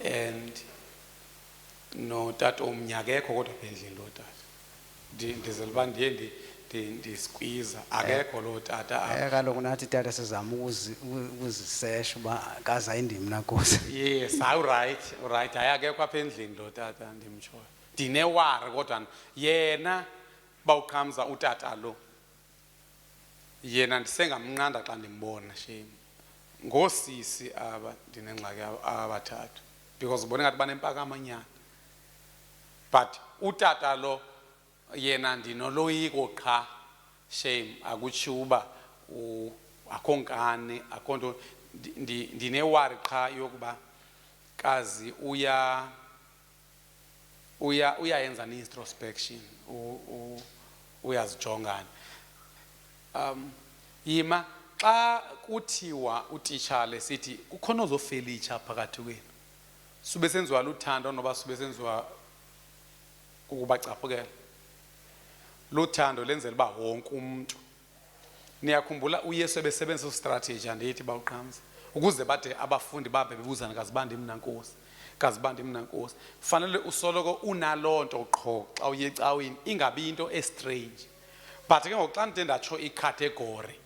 and no tata omnyakekho kodwa pendlini lo tata. Ndizelba ndiye ndisqueeze akekho lo tata. Kaloku nathi tata sizama ukuzisesha uba kaza indimi nakuze. Yes, right. Ayakekho apha endlini lo tata ndimtshoyo. Ndinewari kodwa yena bawuqhamza utata lo. Yena ndisengamnqanda xa ndimbona shame. Ngosisi aba ndinengxaki abathathu because ubone ngathi banempakama nyana. But utata lo yena ndinoloyiko qha shame akutsho uba akhonkane akhonto ndinewari qha yokuba kazi uyayenza introspection uyazijongana. Yima xa kuthiwa utitshala sithi kukhona ozofelicha phakathi kwenu. Sube senziwa luthando noba sube senziwa ukubacaphukela. Luthando lenzela uba wonke umuntu. Niyakhumbula uYesu ebesebenzisa strategy andithi bawuqhamza ukuze bade abafundi babe bebuzana kazibandi mina Nkosi. Kazibandi mina Nkosi. Fanele usoloko unalonto qho xa uye ecaweni ingabi into estrange. But ke ngoku xa ndide ndatsho icategory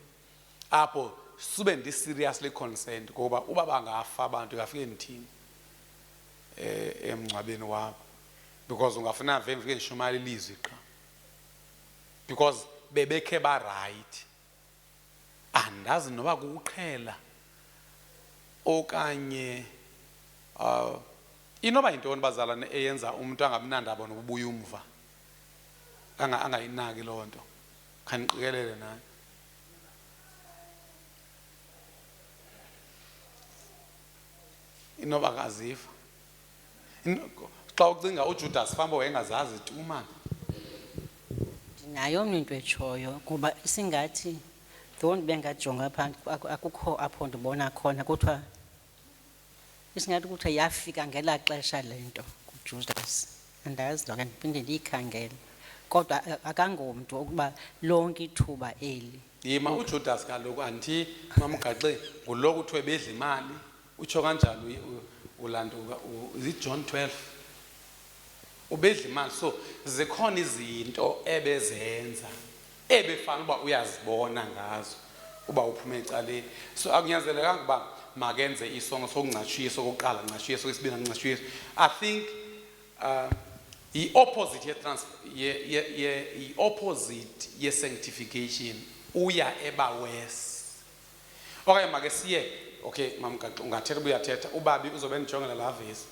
apho sube ndi seriously concerned ngoba uba bangafa abantu ngafike ndithini emncwabeni wabo because ungafuna vemvike ngishumayela ilizwi qha because bebekhe ba right. Andazi noba kuqhela okanye inoba intoni bazalane eyenza umuntu angabinandaba nokubuya umva angayinaki loo nto. Khaniqikelele naye. Inoba kaziva. Xa ucinga uJudas famba wayengazazi tu man. Nayo into etshoyo kuba singathi don't bengajonga phansi akukho apho ndibona khona kuthiwa isingathi kuthiwa yafika ngela xesha lento kuJudas. Andazi ndoke ndiphinde ndiyikhangele kodwa akangomntu ukuba lonke ithuba eli. Yima uJudas kaloku anti mamgaxe ngulo kuthiwe bedla imali utsho kanjalo ulanduka John 12 ubedla imali. So zikhona izinto ebezenza ebefana uba uyazibona ngazo uba uphume ecaleni. So akunyanzelekanga ukuba makenze isongo sokungcatshisa okokuqala ngcatshisa sokubini ngcatshisa. I think opposite opposite ye sanctification uya eba worse. Okay make siye okay mamgaxa ungathetha uyathetha ubabi uzobe ndijongela la vesi.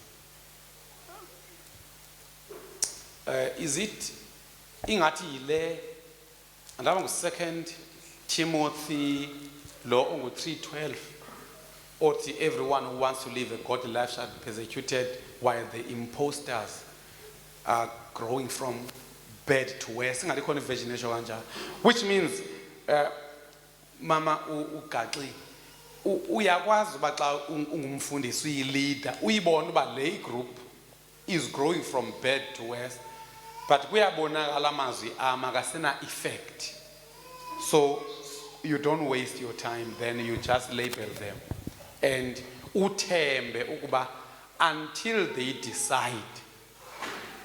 Is it ingathi yile andaba ngu2 Timothy lo ongu 3:12 othi everyone who wants to live a godly life shall be persecuted while the imposters are growing from bad to worse. Ingathi khona version esho kanjalo, which means mama ugaxi uyakwazi uba xa ungumfundisi uyileader uyibona uba le group is growing from bad to worse. but kuyabonakala amazwi akasena effect. So you don't waste your time, then you just label them. And uthembe ukuba until they decide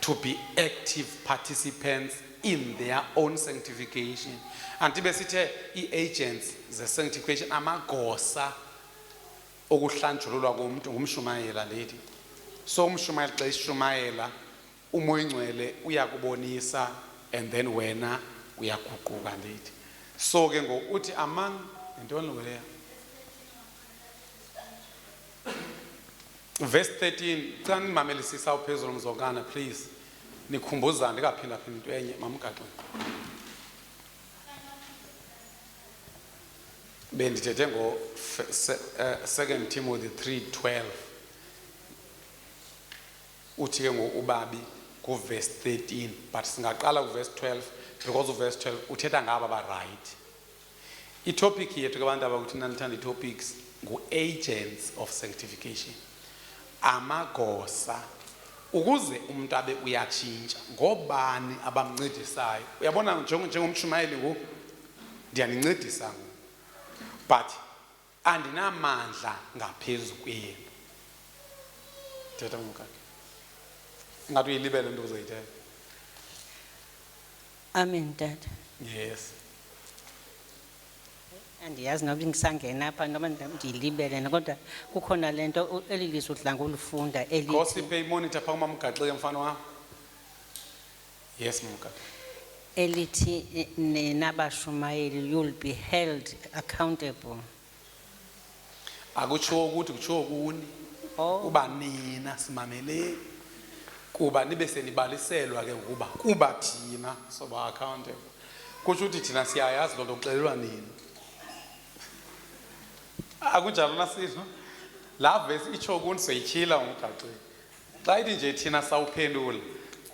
to be active participants in their own sanctification. Antibe sithe i-agents ze-sanctification amagosa okuhlanjululwa komuntu ngumshumayela lady. So umshumayela xa ishumayela umoya ingcwele uyakubonisa and then wena uyaguquka lady. So ke ngokuthi among intoni leya verse 13 xa nimamelisisa uphezulu mzokana please nikhumbuzane ndikaphinda phinda into enye mamgaxwe bendithethe ngo 2 Timothy 3:12 uthi ke ngokubabi ku verse 13 but singaqala ku verse 12 because of verse 12 uthetha ngaba ba right. I-topic yethu kabantu abakuthi nalithanda i-topics ngu-agents of sanctification, amagosa ukuze umuntu abe uyatshintsha. Ngobani abamncedisayo? Uyabona njengomshumayeli ngoku ndiyanincedisa ngoku but andinamandla ngaphezu kwenu. Thetha ngokake ngathi uyilibele into ozoyithetha. Amen dad. Yes. Andiyazi noba ngisangena apha noma ndiyilibele kodwa kukhona lento elilizwi udla ngolufunda Ngosiphe imonitor phaa kumamgaxeke mfana wam. Yes mgaxeke. elithi nabashumayeli you'll be held accountable. Akutsho ukuthi kutsho kuni Oh. kuba nina simamele kuba nibe senibaliselwa ke ukuba kuba thina soba accountable. Kutsho ukuthi thina siyayazi lonto kuxelelwa nini. Akunjalo nasizwe la verse itsho kuni soyityhila ngomgaxeke. Xa ithi nje thina sawuphendula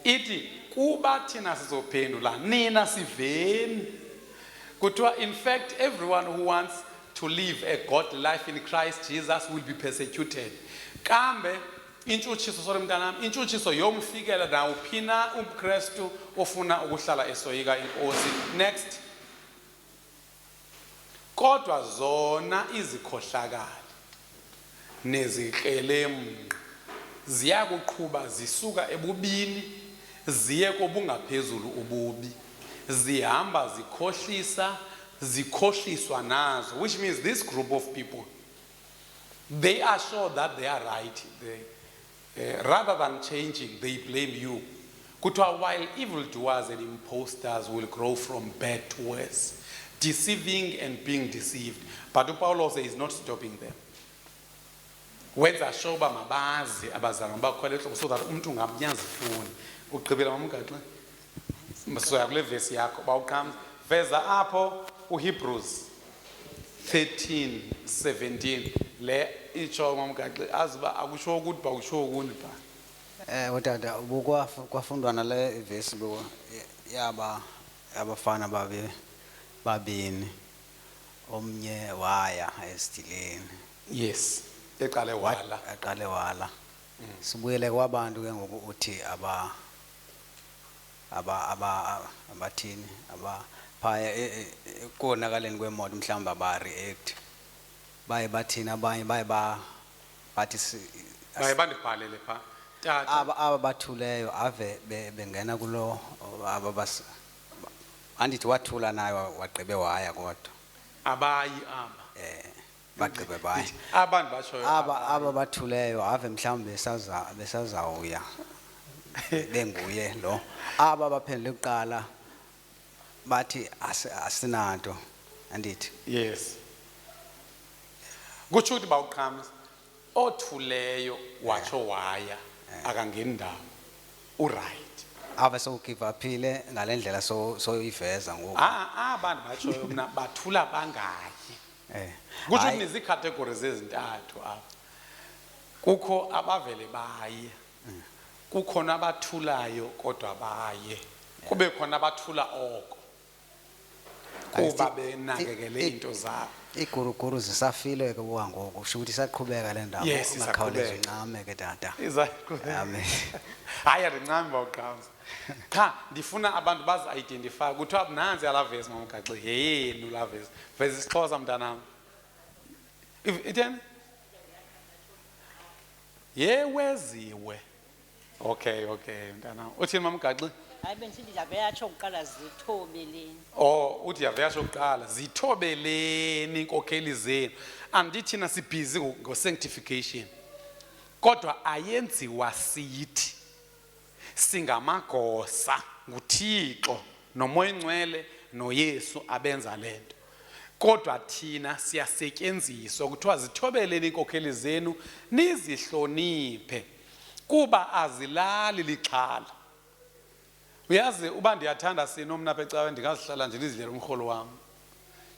ithi kuba thina sizophendula nina siveni. Kuthiwa in fact everyone who wants to live a godly life in Christ Jesus will be persecuted. Kambe intshutshiso sore mntanami intshutshiso yomfikela nawuphina umKristu ofuna ukuhlala esoyika inkosi. Next. Kodwa zona izikhohlakali nezikrelemnqa ziyakuqhuba zisuka ebubini ziye kobungaphezulu ububi, zihamba zikhohlisa zikhohliswa nazo, which means this group of people they are sure that they are right. Rather than changing they blame you. Kuthiwa while evildoers and impostors will grow from bad to worse, deceiving and being deceived. But uPaulo is not stopping them. Wenza sure uba mabazi abazalwane bakholelwa so that umuntu ngamnyazifuni. Ugqibela mamgaxe. Msoya kule verse yakho bawuqhamza. Veza apho uHebrews 13:17 le itsho mamgaxe aziba akusho ukuthi bakusho kuni ba. Utata kwafundwa nale verse lo abafana babini omnye waya esidileni. Yes. Eqale wala. Sibuyele kwabantu ke ngoku uthi abathini phaya konakaleni kwemoto mhlawumbe aba react baye bathina abanye baye bathi baye bandibhalele pha tata aba bathuleyo ave bengena kulo andithi wathula nayo wagqibe waya kodwa abayi bagqibe baya abantu batshoyo aba bathuleyo ave mhlawumbe besazawuya benguye lo aba baphendule kuqala bathi asinanto andithi. Yes. Kutsho ukuthi bawuqhamza othuleyo watsho waya akangeni ndawo uright ave sowugive uphile ngalendlela soyiveza ngoku abantu batshoyo mna bathula bangayi. Kutsho ukuthi nizicategories ezintathu apha. Kukho abavele baye, kukhona abathulayo kodwa baye, kube khona abathula oko kuba benakekele into zabo. Iguruguru zisafile ke ngoku usho ukuthi isaqhubeka le ndaba ungakhawuleza uncame ke tata. Izaqhubeka. Amen. Hayi andincame bawuqhamza. Cha ndifuna abantu bazi-identify kuthiwa nansi yala vesi mamgaxi yeyenu la vesi vesi isixhosa mntanam itheni yeweziwe okay mntanam uthini mamgaxi hayi bendithi ndiyave yatsho kuqala zithobeleni uthi yave yasho kuqala zithobeleni inkokheli zenu andithina sibhizi ngo-sanctification kodwa ayenziwa sithi singamagosa nguThixo nomoya ingcwele noYesu abenza lento kodwa thina siyasetyenziswa kuthiwa zithobeleni inkokheli zenu nizihloniphe kuba azilali lixhala uyazi uba ndiyathanda sini omna apha ecaweni ndingazihlala nje ndizidlela umrholo wam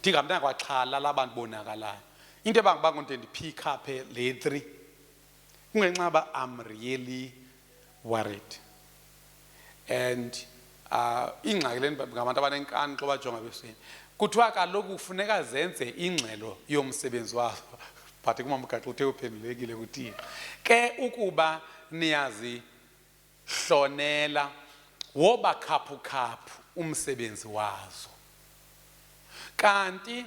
ndingamntana kwaxhala labantu bonakalayo into ebangibanga nto ndipick up le 3 kungenxa uba I'm really worried and ingxaki leni ngabantu abanenkani xa bajonga ebusweni kuthiwa kaloku kufuneka zenze ingxelo yomsebenzi wabo but kumamgaxa uthe uphendulekile kuThixo ke ukuba niyazihlonela woba khaphu umsebenzi wazo kanti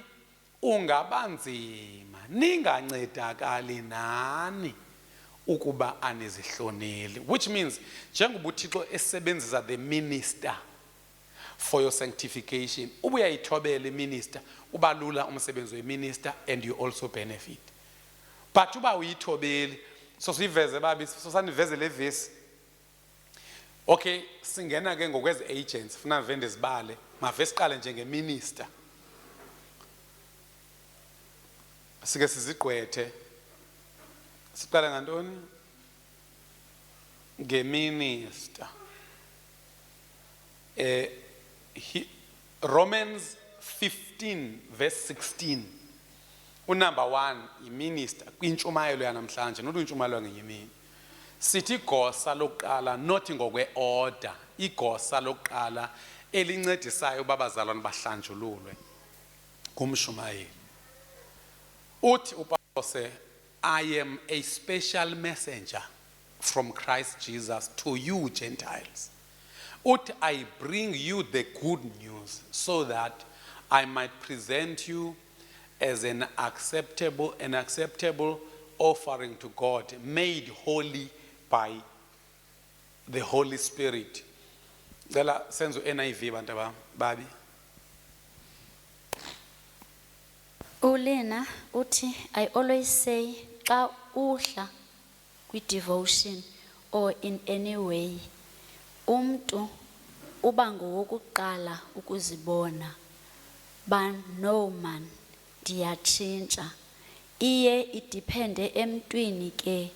ungabanzima ningancedakali nani ukuba anizihloneli which means njengoba uThixo esebenzisa the minister for your sanctification ubuyayithobela iminister ubalula umsebenzi weminister and you also benefit but uba uyithobeli so siveze babi so saniveze le vesi okay singena ke ngokwezi agents funa vende zibale mavesi qale njengeminister sike sizigqwethe siqala ngantoni ngeminister Romans 15 verse 16 unumber 1 iminister kwintshumayelo yanamhlanje not intshumayelo ngenyimini sithi igosa lokuqala not ngokwe-order igosa lokuqala elincedisayo babazalwane bahlanjululwe kumshumayeli uthi uPawulos I am a special messenger from Christ Jesus to you Gentiles uthi I bring you the good news so that I might present you as an acceptable offering to God made holy by the Holy Spirit. Cela senzo NIV bantu babi. Ulena uthi I always say xa uhla kwi-devotion or in any way umntu uba ngowokuqala ukuzibona ba no man ndiyatshintsha iye idepende emntwini ke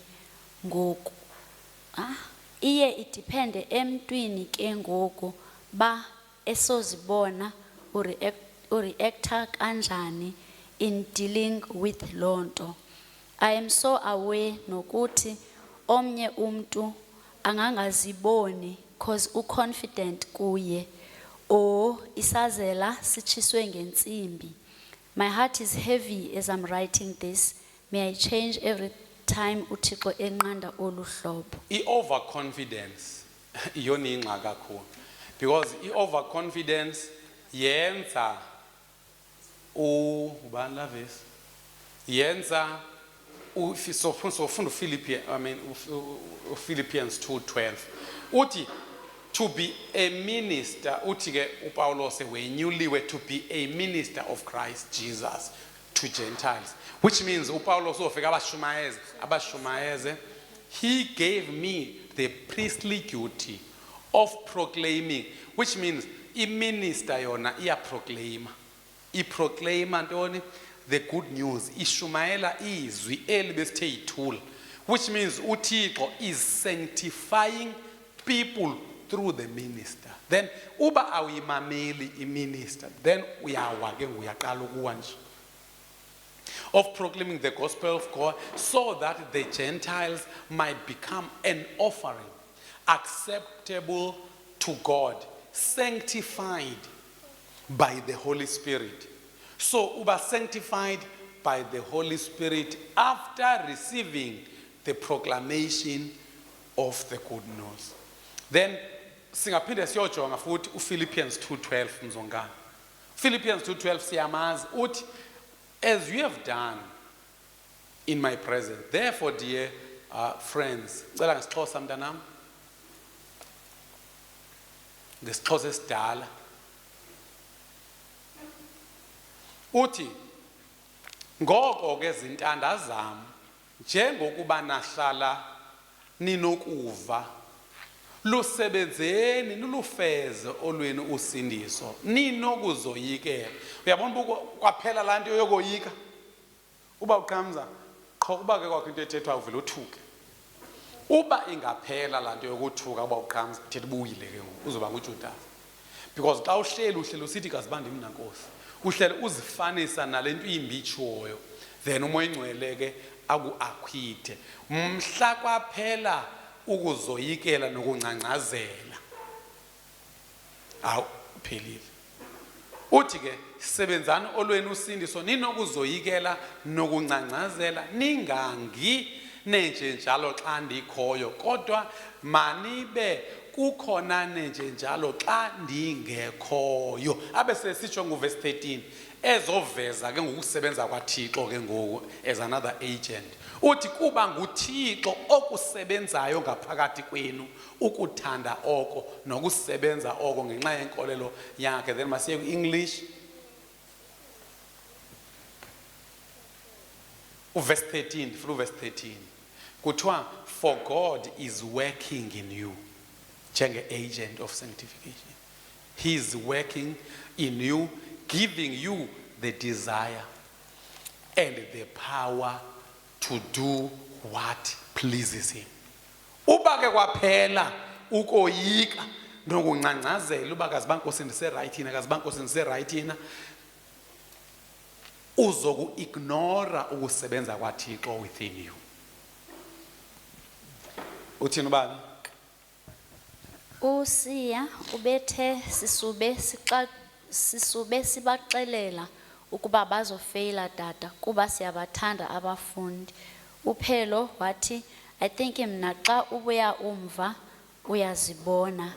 ngoku iye idepende emntwini ke ngoku ba esozibona ureacta kanjani in dealing with lonto. I am so aware nokuthi omnye umntu angangaziboni cause uconfident kuye or isazela sitshiswe ngentsimbi. My heart is heavy as I'm writing this. May I change every time uThixo enqanda olu hlobo. I-overconfidence iyona ingxaki kakhulu because i-overconfidence yenza ubani la vesi yenza sofunda Philippians 2:12 uthi to be a minister uthi ke uPawulos wenyuliwe to be a minister of Christ Jesus to Gentiles which means uPawulos ufika abashumayeze he gave me the priestly duty of proclaiming which means i-minister yona iproclaima ntoni the good news ishumayela izwi eli besithe yithula which means uThixo is sanctifying people through the minister. Then uba awuyimameli i-minister then uyawa ke uyaqala ukuwa nje of proclaiming the gospel of God so that the Gentiles might become an offering acceptable to God sanctified by the Holy Spirit. So uba sanctified by the Holy Spirit after receiving the proclamation of the good news. Then singaphinde siyojonga futhi uPhilippians 2:12 mzongana. Philippians 2:12 siyamazi uthi, as you have done in my presence, therefore dear friends, cela ngesixhosa mntanam, ngesixhosa esidala, uthi ngoko ke zintanda zam, njengokuba nahlala ninokuva, lusebenzeni nilufeze olwenu usindiso, ninokuzoyikela. Uyabona uba kwaphela laa nto yokoyika? Uba uqhamza qho uba ke kwakho into ethethwa uvele uthuke. Uba ingaphela laa nto yokuthuka uba uqhamza, thetha ubuyile ke ngoku uzoba nguJudasi. Because xa uhleli usithi kaziba ndim nankosi, uhleli uzifanisa nale nto imbi itshoyo, then umoya ingcwele ke akuakhwithe. Mhla kwaphela ukuzoyikela nokungcangcazela, awu phelile. Uthi ke sebenzani olwenu usindiso, ninokuzoyikela nokungcangcazela, ningangi nenje njalo xa ndikhoyo, kodwa manibe kukhona nenje njalo xa ndingekhoyo. Abe sesitsho nguverse 13 ezoveza ke ngokusebenza kwaThixo ke ngoku as another agent. Uthi kuba nguThixo okusebenzayo ngaphakathi kwenu, ukuthanda oko nokusebenza oko ngenxa yenkolelo yakhe. Then masiye ku-English. Verse 13, through verse 13. Kuthiwa, for God is working in you, njenge-agent of sanctification. He is working in you, giving you the desire and the power to do what pleases him. Uba ke kwaphela ukoyika nokungcangcazela uba kaziba nkosi ndise-right-ina, kaziba nkosi ndise-right-ina, uzoku-ignora ukusebenza kwaThixo within you. Uthini ubani? uSiya ubethe sisube sibaxelela ukuba bazofeyila data kuba siyabathanda abafundi. uPhelo wathi, I think mna xa ubuya umva uyazibona.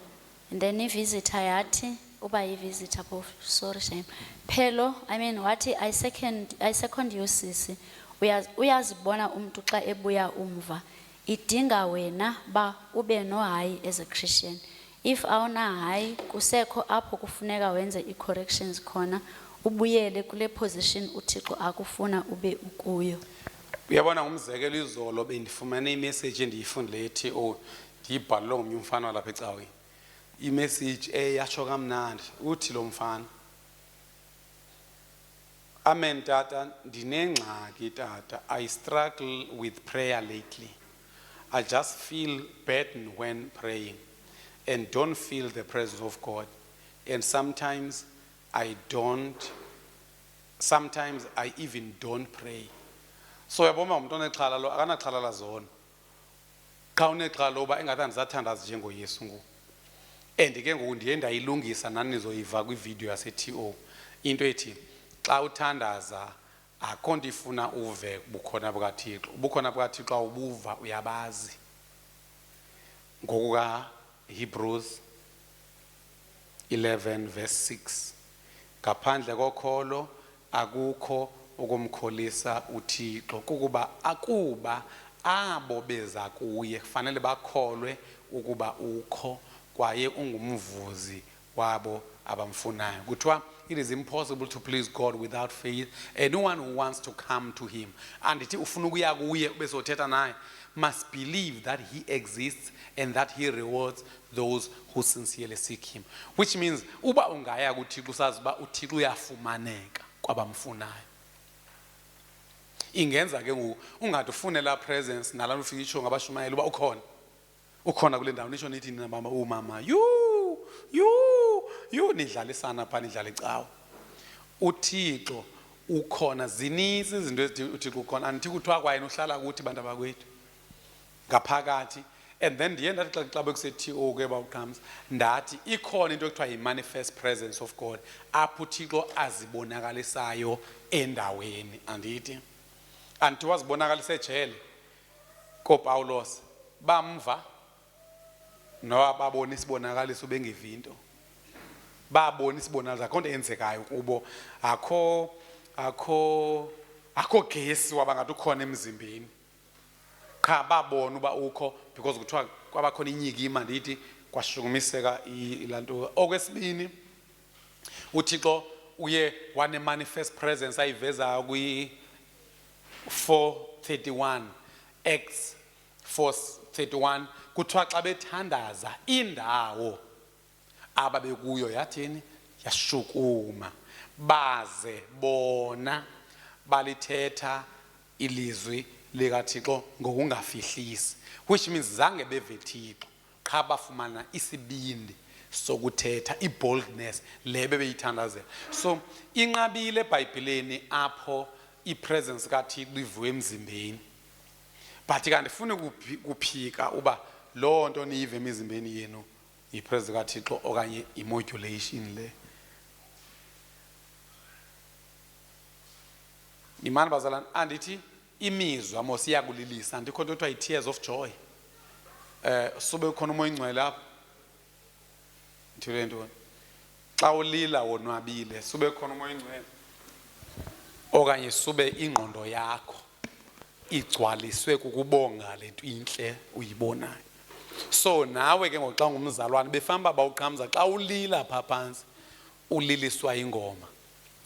And then i-visitor yathi, uba yi-visitor phofu, sorry shame. Phelo, wathi, I second you sisi, uyazibona umntu xa ebuya umva. Idinga wena ba ube no hayi as a Christian. If awuna hayi kusekho apho kufuneka wenze i-corrections khona, ubuyele kule position uThixo akufuna ube ukuyo. Uyabona ngumzekelo izolo bendifumene imessage endiyifundile ethi ndiyibhalelwe ngomnye umfana walapha ecaweni. Imessage eyatsho kamnandi uthi lo mfana, amen tata, ndinengxaki tata, I struggle with prayer lately. I just feel burdened when praying and don't feel the presence of God. And sometimes I even don't pray. So yabona umuntu onexhala lo akanaxhala lazona. Xa unexhala loba engathi andisathandazi njengoYesu ngoku. And ke ngoku ndiye ndayilungisa nani nizoyiva kwivideo yase-TO. Into ethi xa uthandaza akho nto ifuna uve bukhona bukaThixo. Ubukhona bukaThixo ubuva uyabazi. Ngoku kaHebrews 11 verse 6. Ngaphandle kokholo akukho ukumkholisa uThixo, kukuba akuba abo beza kuye kufanele bakholwe ukuba ukho kwaye ungumvuzi wabo abamfunayo. Kuthiwa it is impossible to please God without faith. Anyone who wants to come to him and ithi ufuna ukuya kuye bese uthetha naye must believe that he exists and that he rewards those who sincerely seek him. Which means uba ungaya kuThixo usazi uba uThixo uyafumaneka kwabamfunayo. Ingenza ke ngoku ungathi ufunela presence nalana ufika itsho ngabashumayeli uba ukhona kule ndawo nisho nithi nina mama umama you nidlalisana pha nidlala icawa. uThixo ukhona, zininzi izinto ezithi uThixo ukhona. Andithi kuthiwa kwayena uhlala kuthi bantu abakwethu ngaphakathi. And then ndiye ndathi xa bekusethi ke bawuqhamza ndathi ikhona into ekuthiwa yi-manifest presence of God apho uThixo azibonakalisayo endaweni. Andithi wazibonakaliswa ejele koPawulos bamva noba babona isibonakaliso bengevinto babona isibonakaliso akho nto eyenzekayo kubo akho gesi wabangathi ukhona emzimbeni qha babona uba ukho because kuthiwa kwabakhona inyikima ndithi kwashukumiseka ilanto. Okwesibini uThixo uye wane manifest presence ayivezayo kwi 4:31 Acts 4:31 kuthiwa xa bethandaza indawo ababekuyo yathini yashukuma baze bona balithetha ilizwi likaThixo ngokungafihlisi, which means zange beve Thixo qha bafumana isibindi sokuthetha i-boldness le bebeyithandazela. So inqabile eBhayibhelini apho i-presence kaThixo ivuwe emzimbeni, but kanti ndifuna kuphika uba loo nto niyive emizimbeni yenu yi-presence kaThixo okanye i-modulation le. Imani bazalwane, andithi imizwa mos iyakulilisa, andikho nto kuthiwa yi-tears of joy. Sube khona umoya ingcwele apho ndithule ntoni xa ulila wonwabile, sube khona umoya ingcwele okanye sube ingqondo yakho igcwaliswe kukubonga le nto intle uyibonayo. So nawe ke ngoku xa ungumzalwane befamba bawuqhamza xa ulila phaa phantsi uliliswa ingoma.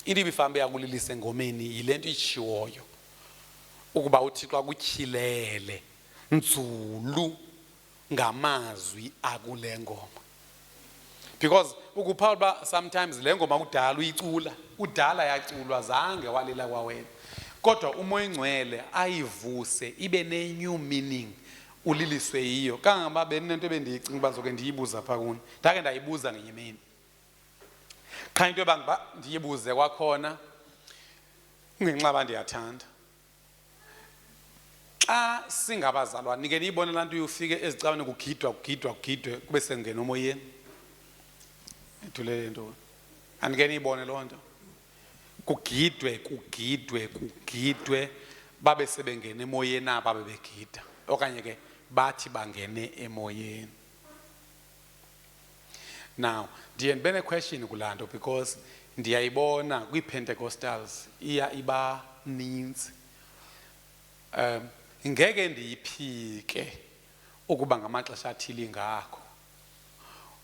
Into ibifamba yakulilisa engomeni yile nto itshiwoyo ukuba uThixo akutyhilele nzulu ngamazwi akule ngoma, because ukuphawula uba sometimes le ngoma kudala uyicula, kudala yaculwa zange walila kwawena, kodwa umoya ingcwele ayivuse ibe ne-new meaning uliliswe yiyo. Kangangoba benento ebendiyicinga uba zoke ndiyibuza phaa kuni, ndake ndayibuza ngenye imini qha into yoba ndiyibuze kwakhona kungenxa uba ndiyathanda. Xa singabazalwane nike niyibone laa nto uyufike ezicaweni kugidwe kube sengena emoyeni. Ithulele ntoni? Andike niyibone loo nto kugidwe babe sebengena emoyeni apha bebegida okanye ke bathi bangene emoyeni. Now ndiye ndibe ne-question kulaa nto because ndiyayibona kwii-Pentecostals iba ninzi. Ngeke ndiyiphike ukuba ngamaxesha athile ngakho,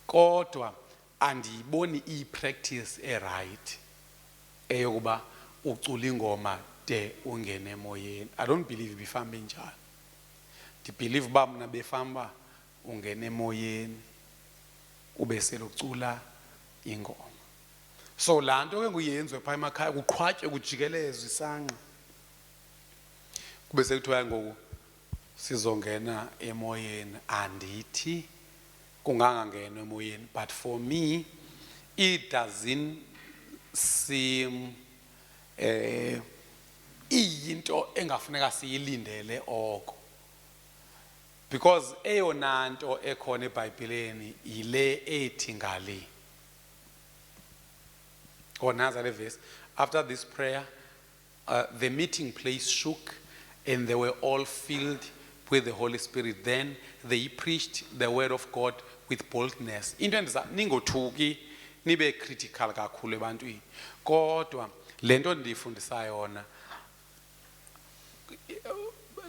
kodwa andiyiboni iyi-practice erayithi eyokuba ucula ingoma de ungene emoyeni. I don't believe bifambe njalo. Ndibhilive uba mna befamba ungene emoyeni ube selucula ingoma. So laa nto ke nguyenziwe phaa emakhaya kuqhwatywe kujikelezwe isangqa kube sekuthiwa ngoku sizongena emoyeni. Andithi kungangangenwa emoyeni, but for me it doesn't seem iyinto engafuneka siyilindele oko, because eyona nto ekhona eBhayibheleni yile ethi ngale. Naza le verse, after this prayer the meeting place shook and they were all filled with the Holy Spirit. Then they preached the word of God with boldness. Into endiza ningothuki nibe critical kakhulu ebantwini, kodwa le nto ndiyifundisa yona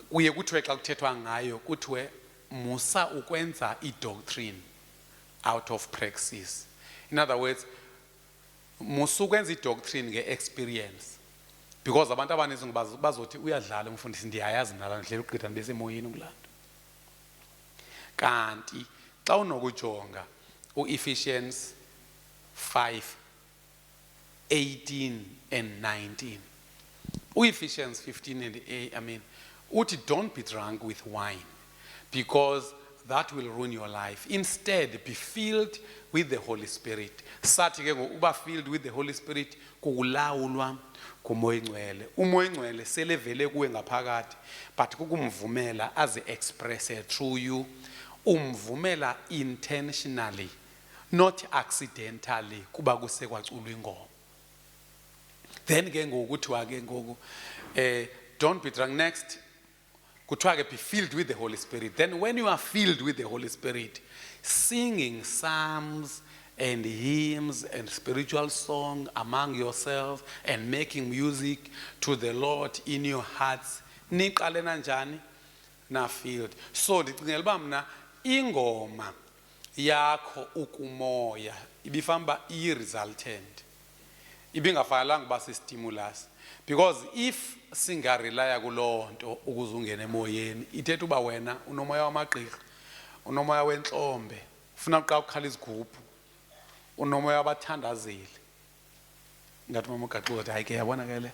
kuye kuthiwe xa kuthethwa ngayo kuthiwe musa ukwenza i-doctrine out of praxis. In other words, musa ukwenza i-doctrine nge-experience, because abantu abaninzi bazothi uyadlala umfundisi ndiyayazi nala ndihlela ugqitha ndibe semoyeni kulaa nto. Kanti xa unokujonga u-Ephesians 5:18 and 19, u-Ephesians 15 and 8, uthi don't be drunk with wine because that will ruin your life. Instead be filled with the Holy Spirit. Sathi ke ngokuba filled with the Holy Spirit kukulawulwa kumoya ingcwele. Umoya ingcwele selevele kuwe ngaphakathi, but kukumvumela aze expresse through you. Umvumela intentionally, not accidentally kuba kusekwaculwa ingoma. Then ke ngoku kuthiwa ke ngoku don't be drunk. Next, kuthiwa ke be filled with the Holy Spirit. Then when you are filled with the Holy Spirit, singing psalms and hymns and spiritual song among yourselves and making music to the Lord in your hearts. Niqale nanjani? Na filled. So ndicingela uba mna ingoma yakho ukumoya ibifamba i-resultant. Ibingafanelanga uba si-stimulus. Because if singarelaya kuloo nto ukuze ungene emoyeni, ithetha uba wena unomoya wamagqirha, unomoya wentlombe, ufuna uqala ukukhala izigubhu, unomoya wabathandazeli. Ngathi mama uGaxuza uthi hayi ke yabona ke le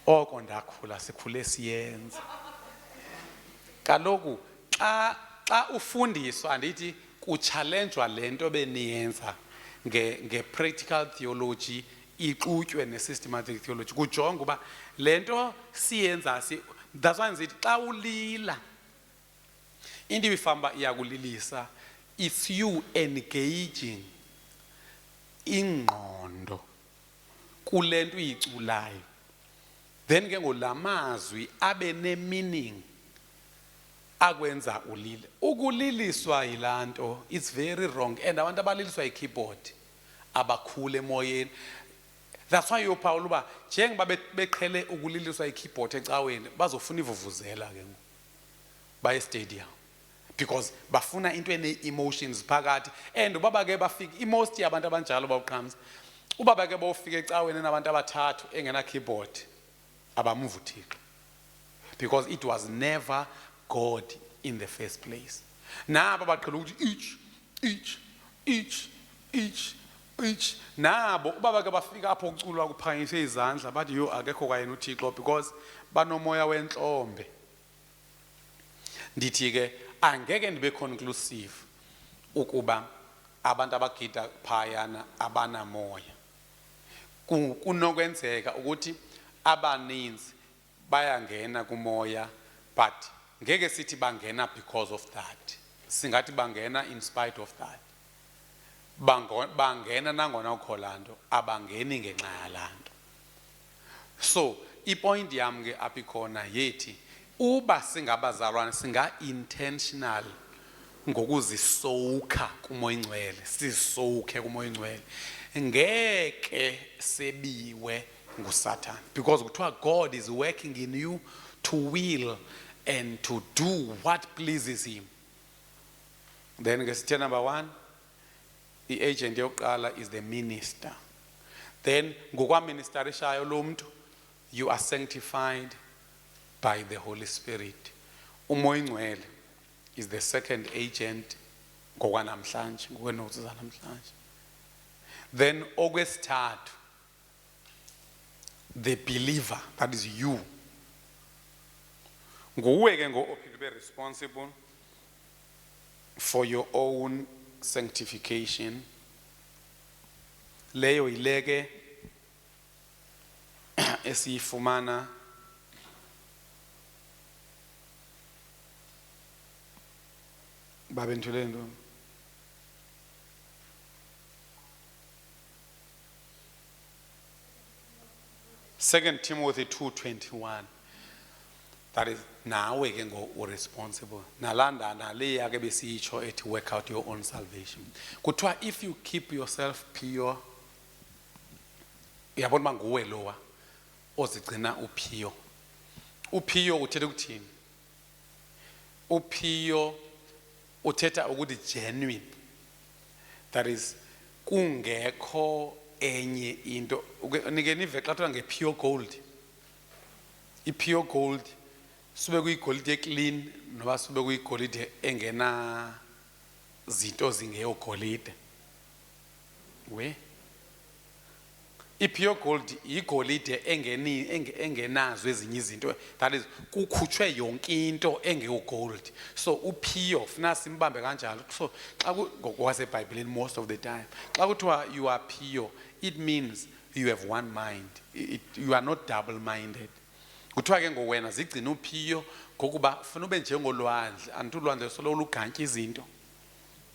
oko ndakhula sikhule siyenza. Kaloku xa ufundiswa andithi kuchallengewa lento beniyenza nge-practical theology ixutywe ne-systematic theology kujonga uba lento siyenza that's why nzithi xa ulila into ibifamba iyakulilisa, it's you engaging ingqondo kule nto uyiculayo, then ke ngolamazwi abe ne-meaning akwenza ulile. Ukuliliswa yilaa nto it's very wrong, and abantu abaliliswa yi-keyboard abakhule emoyeni. That's why uPaul uba njengoba beqhele ukuliliswa i-keyboard ecaweni bazofuna ivuvuzela ke ngoku baye stadium, because bafuna into ene-emotions phakathi. And ubaba ke bafika most yabantu abanjalo bawuqhamza, ubaba ke bawufika ecaweni nabantu abathathu engena keyboard abamuva uThixo, because it was never God in the first place. Nabo baqhela ukuthi each nabo ubaba ke bafika apho kuculwa kuphangise izandla bathi yo akekho kwayena uThixo, because banomoya wentlombe. Ndithi ke angeke ndibe conclusive ukuba abantu abagida phayana abanamoya. Kunokwenzeka ukuthi abaninzi bayangena kumoya, but ngeke sithi bangena because of that. Singathi bangena in spite of that. Bangena nangona ukhola nto, abangeni ngenxa yalaa nto. So ipoint yam ke apha ikhona yethi uba singabazalwane singa-intentional ngokuzisowukha kumoya ingcwele, sisowukhe kumoya ingcwele, ngeke sebiwe nguSatan, because kuthiwa God is working in you to will and to do what pleases him. Then ke sithe number 1, the agent yokuqala is the minister. Then ngokwaministerishayo lo muntu, you are sanctified by the Holy Spirit. Umoya ingcwele is the second agent ngokwanamhlanje, ngokwenotes zanamhlanje. Then okwesithathu, the believer, that is you. Nguwe ke ngophinde ube responsible for your own sanctification. Leyo ileke esiyifumana babentule ndo 2 Timothy 2:21. That is nawe ke ngo responsible. Nalanda naleya ke besitsho ethi work out your own salvation. Kuthiwa if you keep yourself pure, uyabona uba nguwe lowa ozigcina uphiyo. Uphiyo uthetha ukuthini? Uphiyo uthetha ukuthi genuine. That is kungekho enye into. Nike nive xa kuthiwa nge-pure gold. I-pure gold sube kuyigolide clean noba sube kuyigolide engena zinto zingeyogolide. We i-pure gold igolide engenazo ezinye izinto, that is kukhutshwe yonke into engeyogold. So uphiyo funa simbambe kanjalo. So xa ngokwasebhayibhileni most of the time xa kuthiwa you are pure, it means you have one mind. You are not double-minded. Kuthiwa ke ngowena zigcina uphiyo ngokuba ufuna ube njengolwandle, anti ulwandle solo lugantya izinto.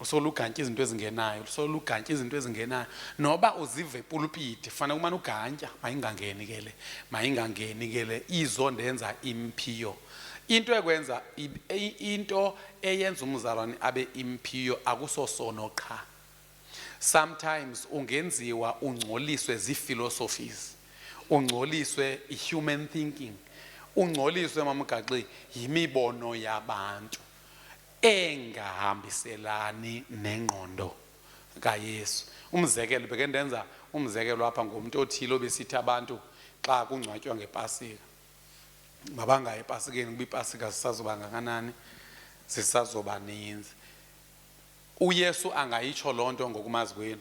Usolo ugantya izinto ezingenayo, usolo ugantya izinto ezingenayo. Noba uzive epulpiti fana kumane ugantya, mayingangeni ke le izo ndenza imphiyo. into ekwenza into eyenza umzalwane abe impure akusosono qha. Sometimes ungenziwa ungcoliswe zii-philosophies, ungcoliswe i-human thinking, ungcoliswe mamgaxi yimibono yabantu engahambiselani nengqondo kaYesu. Umzekelo beke ndenza umzekelo apha ngomuntu othile obesithi abantu xa kungcwatywa ngepasika mabanga epasikeni kuba ipasika sisazoba ngakanani, sisazoba ninzi. uYesu angayitsho lonto ngokumazi kwenu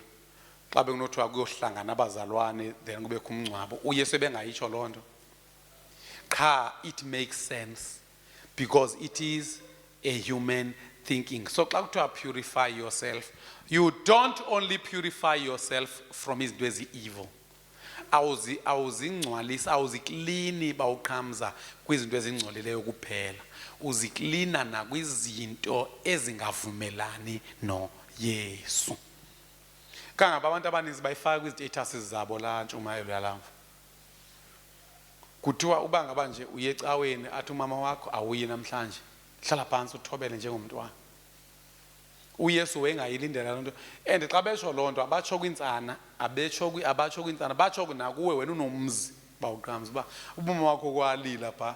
xa bekunothiwa kuyohlangana abazalwane then kubekho umngcwabo. uYesu ebengayitsho lonto qha it makes sense because it is a human thinking. So xa kuthiwa purify yourself, you don't only purify yourself from izinto ezi-evil, awuzingcwalisa, awuziklini bawuqhamza kwizinto ezingcolileyo kuphela, uziklina nakwizinto ezingavumelani noYesu. Kangaba abantu abaninzi bayifaka kwizitatuses zabo laa ntshumayelo yalamva. Kuthiwa uba ngaba nje uye ecaweni athi umama wakho awuyi namhlanje, hlala phantsi uthobele njengomntwana. uYesu wayengayilindela loo nto, and xa betsho loo nto abatsho kwintsana, abatsho kwintsana, batsho nakuwe wena unomzi bawuqhamza uba umama wakho kwalila phaa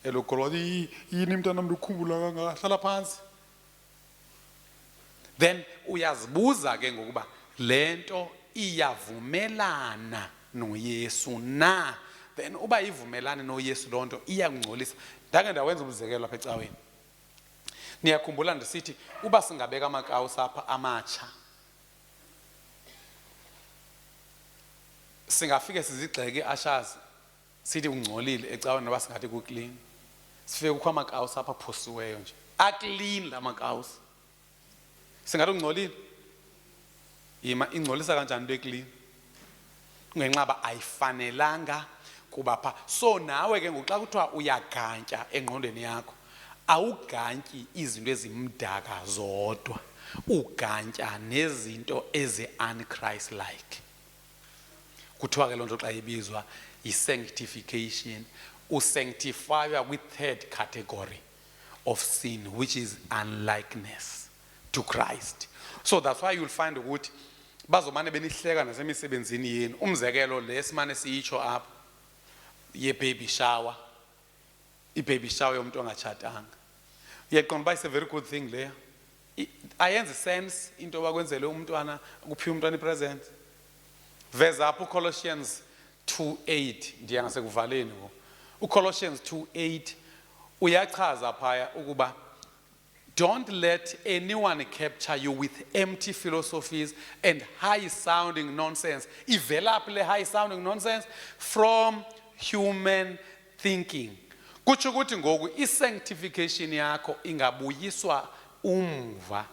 elokholwa yini mntana mntukhumbula kangaka, hlala phantsi. Then uyazibuza ke ngokuba le nto iyavumelana noYesu na. Then uba ivumelane noYesu loo nto iyakungcolisa. Ndake ndawenza umzekelo apha ecaweni. Niyakhumbula ndisithi uba singabeka amakawusi apha amatsha, singafike sizigxeke ashazi sithi ungcolile ecaweni noba singathi kuklini. Sifike kukho amakawusi apha aphosiweyo nje aklini la makawusi, singathi ungcolile. Ingcolisa kanjani into eklini? Kungenxaba ayifanelanga kuba pha. So nawe ke ngoxa kuthiwa uyagantya engqondweni yakho, awugantyi izinto ezimdaka zodwa, ugantya nezinto ezi-unchrist-like. Kuthiwa ke loo nto xa ibizwa yi-sanctification, usanctifywa kwi-third category of sin, which is unlikeness to Christ. So that's why you'll find ukuthi bazomane benihleka nasemisebenzini yenu. Umzekelo le simane siyitsho apha ye-baby shower, i-baby shower yomuntu ongatshatanga. Uyaqonda uba it's a very good thing leyo. Ayenzi sense into bakwenzele umntwana, kuphiwe umntwana i-present. Veza apha uColossians 2:8, ndiya ngasekuvaleni ngoku. uColossians 2:8 uyachaza phaya ukuba don't let anyone capture you with empty philosophies and high-sounding nonsense. Ivela phi le high-sounding nonsense? From human thinking. Kutsho ukuthi ngoku i-sanctification yakho ingabuyiswa umva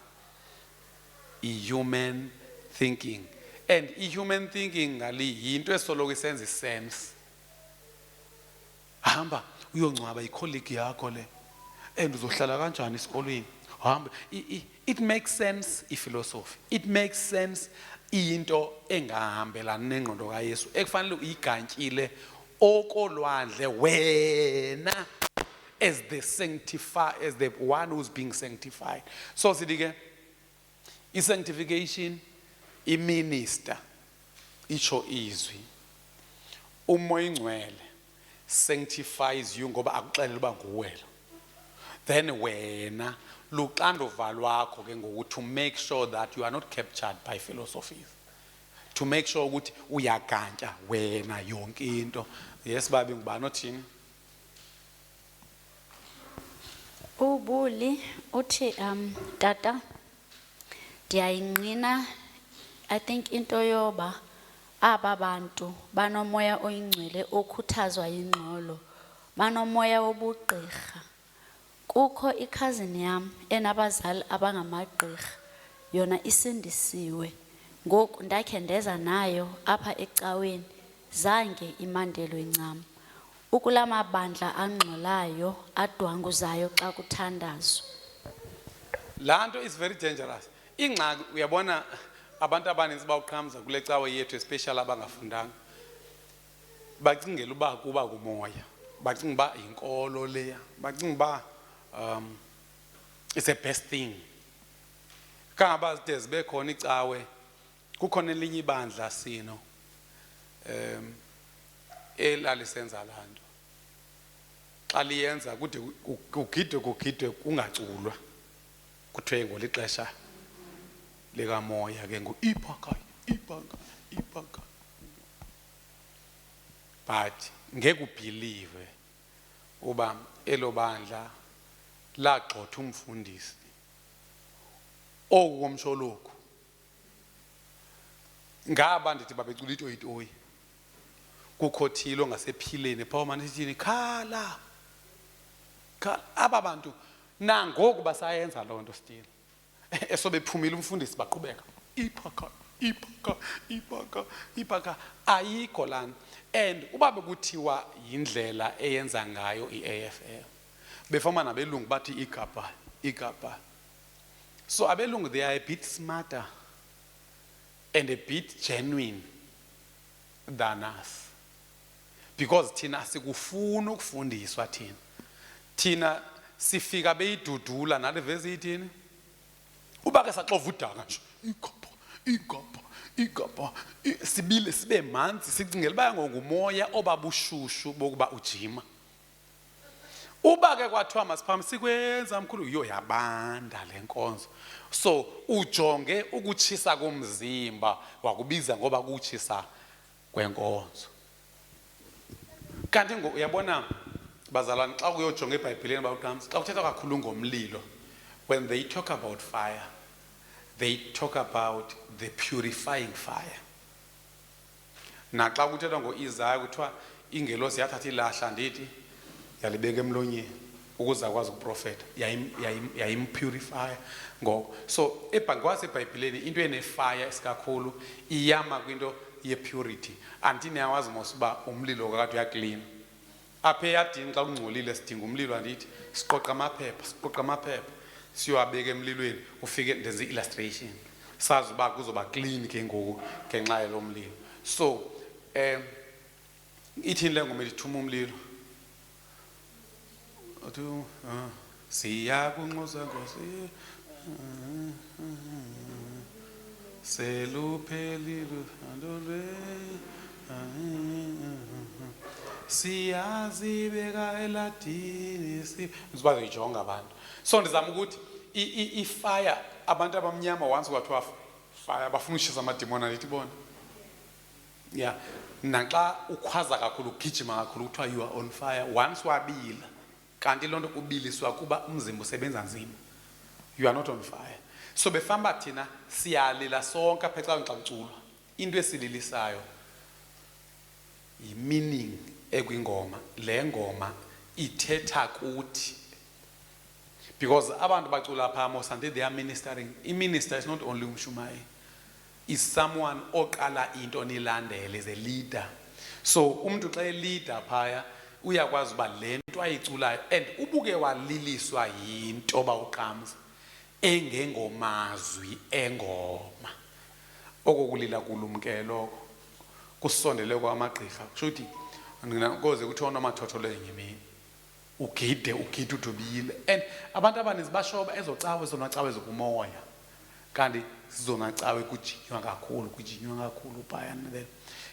i-human thinking. And i-human thinking ngali yinto esoloko isenza i-sense. Hamba uyongcwaba icolleague yakho le, and uzohlala kanjani esikolweni? Hamba. It makes sense i-philosophy. It makes sense into engahambelani nengqondo kaYesu ekufanele uyigantyile okolwandle wena as the sanctified, as the one who's being sanctified. So sithi ke i-sanctification, i-minister itsho izwi, uMoya Ingcwele sanctifies you ngoba akuxelela uba nguwela. Then wena luxanduva lwakho ke ngoku to make sure that you are not captured by philosophies, to make sure ukuthi uyagantya wena yonke into. Yes babi ngubani othini? Ubuli uthi tata ndiyayingqina, I think into yoba aba bantu banomoya oyingcwele okhuthazwa yingqolo, banomoya wobugqirha. Kukho ikhazini yam enabazali abangamagqirha, yona isindisiwe. Ngoku ndakhe ndeza nayo apha ecaweni, zange imandelwe ncam. Ukula mabandla angxolayo adwanguzayo xa kuthandazwa. Laa nto is very dangerous. Ingxaki uyabona abantu abaninzi bawuqhamza kule cawe yethu, especially abangafundanga, bacingela uba kuba kumoya, bacinga uba yinkolo leya, bacinga uba it's the best thing. Kangaba zide zibe khona icawe, kukhona elinye ibandla sino elalisenza laa nto. Xa liyenza kude kugidwe kungaculwa, kuthiwe ngolixesha likamoya ke iphaka. But ngeke ubhilive uba elo bandla lagxotha umfundisi okumsholoku. Ngaba ndithi babecula itoyitoyi, kukho thilo ngasephileni phaa manithini khala. Aba bantu nangoku basayenza loo nto still. Esobephumile umfundisi baqhubeka iphaka. Ayikho lana. And uba bekuthiwa yindlela eyenza ngayo i-AFL, befoma nabelungu bathi igabha. So abelungu, they are a bit smarter and a bit genuine than us, because thina sikufuna ukufundiswa. Thina sifika beyidudula nale vesi ithini uba ke saxova udaka nje igabha sibile sibe manzi sicingela baya ngokumoya obabushushu bokuba ujima. Uba ke kwathiwa masiphambe sikwenza mkhulu yo yabanda lenkonzo, so ujonge ukutshisa komzimba wakubiza ngoba kutshisa kwenkonzo. Kanti uyabona bazalwane, xa uyojonga eBhayibhelini bawuqamsa, xa kuthethwa kakhulu ngomlilo, when they talk about fire, they talk about the purifying fire. Naxa kuthethwa ngoIsaya kuthiwa ingelosi yathatha ilahla ndithi yalibeka emlonyeni ukuze akwazi ukuprofeta, yayimpurifya ngoko. So kwasebhayibhileni into enefire esikakhulu iyama kwinto ye-purity. Andinawazi mos uba umlilo kakade uyaklina. Apha eyadini xa kungcolile sidinga umlilo, andithi siqoqa amaphepha siwabeka emlilweni, ufike ndenze i-illustration sazi uba kuzoba clean ke ngoku ngenxa yalo mlilo. So ithini le ngoma ithuma umlilo siya kunxusa Nkosi seluphelile andole siyazibeka eladini sibazoyijonga abantu. So ndizama ukuthi ifire, abantu abamnyama once kwathiwa fire bafuna ushisa amadimoni, andithi bona yeah. Naxa ukhwaza kakhulu ugijima kakhulu kuthiwa you are on fire, once wabila kanti loo nto kubiliswa kuba umzimba usebenza nzima, you are not on fire. So befamba thina siyalila sonke apha xa kuculwa, into esililisayo yi-meaning ekwingoma. Le ngoma ithetha kuthi, because abantu bacula phaa mos and they are ministering. I-minister is not only umshumayeli, is someone oqala into nilandele, is a leader. So umntu xa leader phaya uyakwazi uba le nto ayiculayo, and ubuke waliliswa yinto bawuqamza engengomazwi engoma. Okokulila kulumkelo oko kusondele kwamagqirha kusho ukuthi koze kuthiwa unomathotholo enyimini ugide udubile. And abantu abaninzi bashoba ezocawe zona cawe zokumoya, kanti zizona cawe kujinywa kakhulu phayana then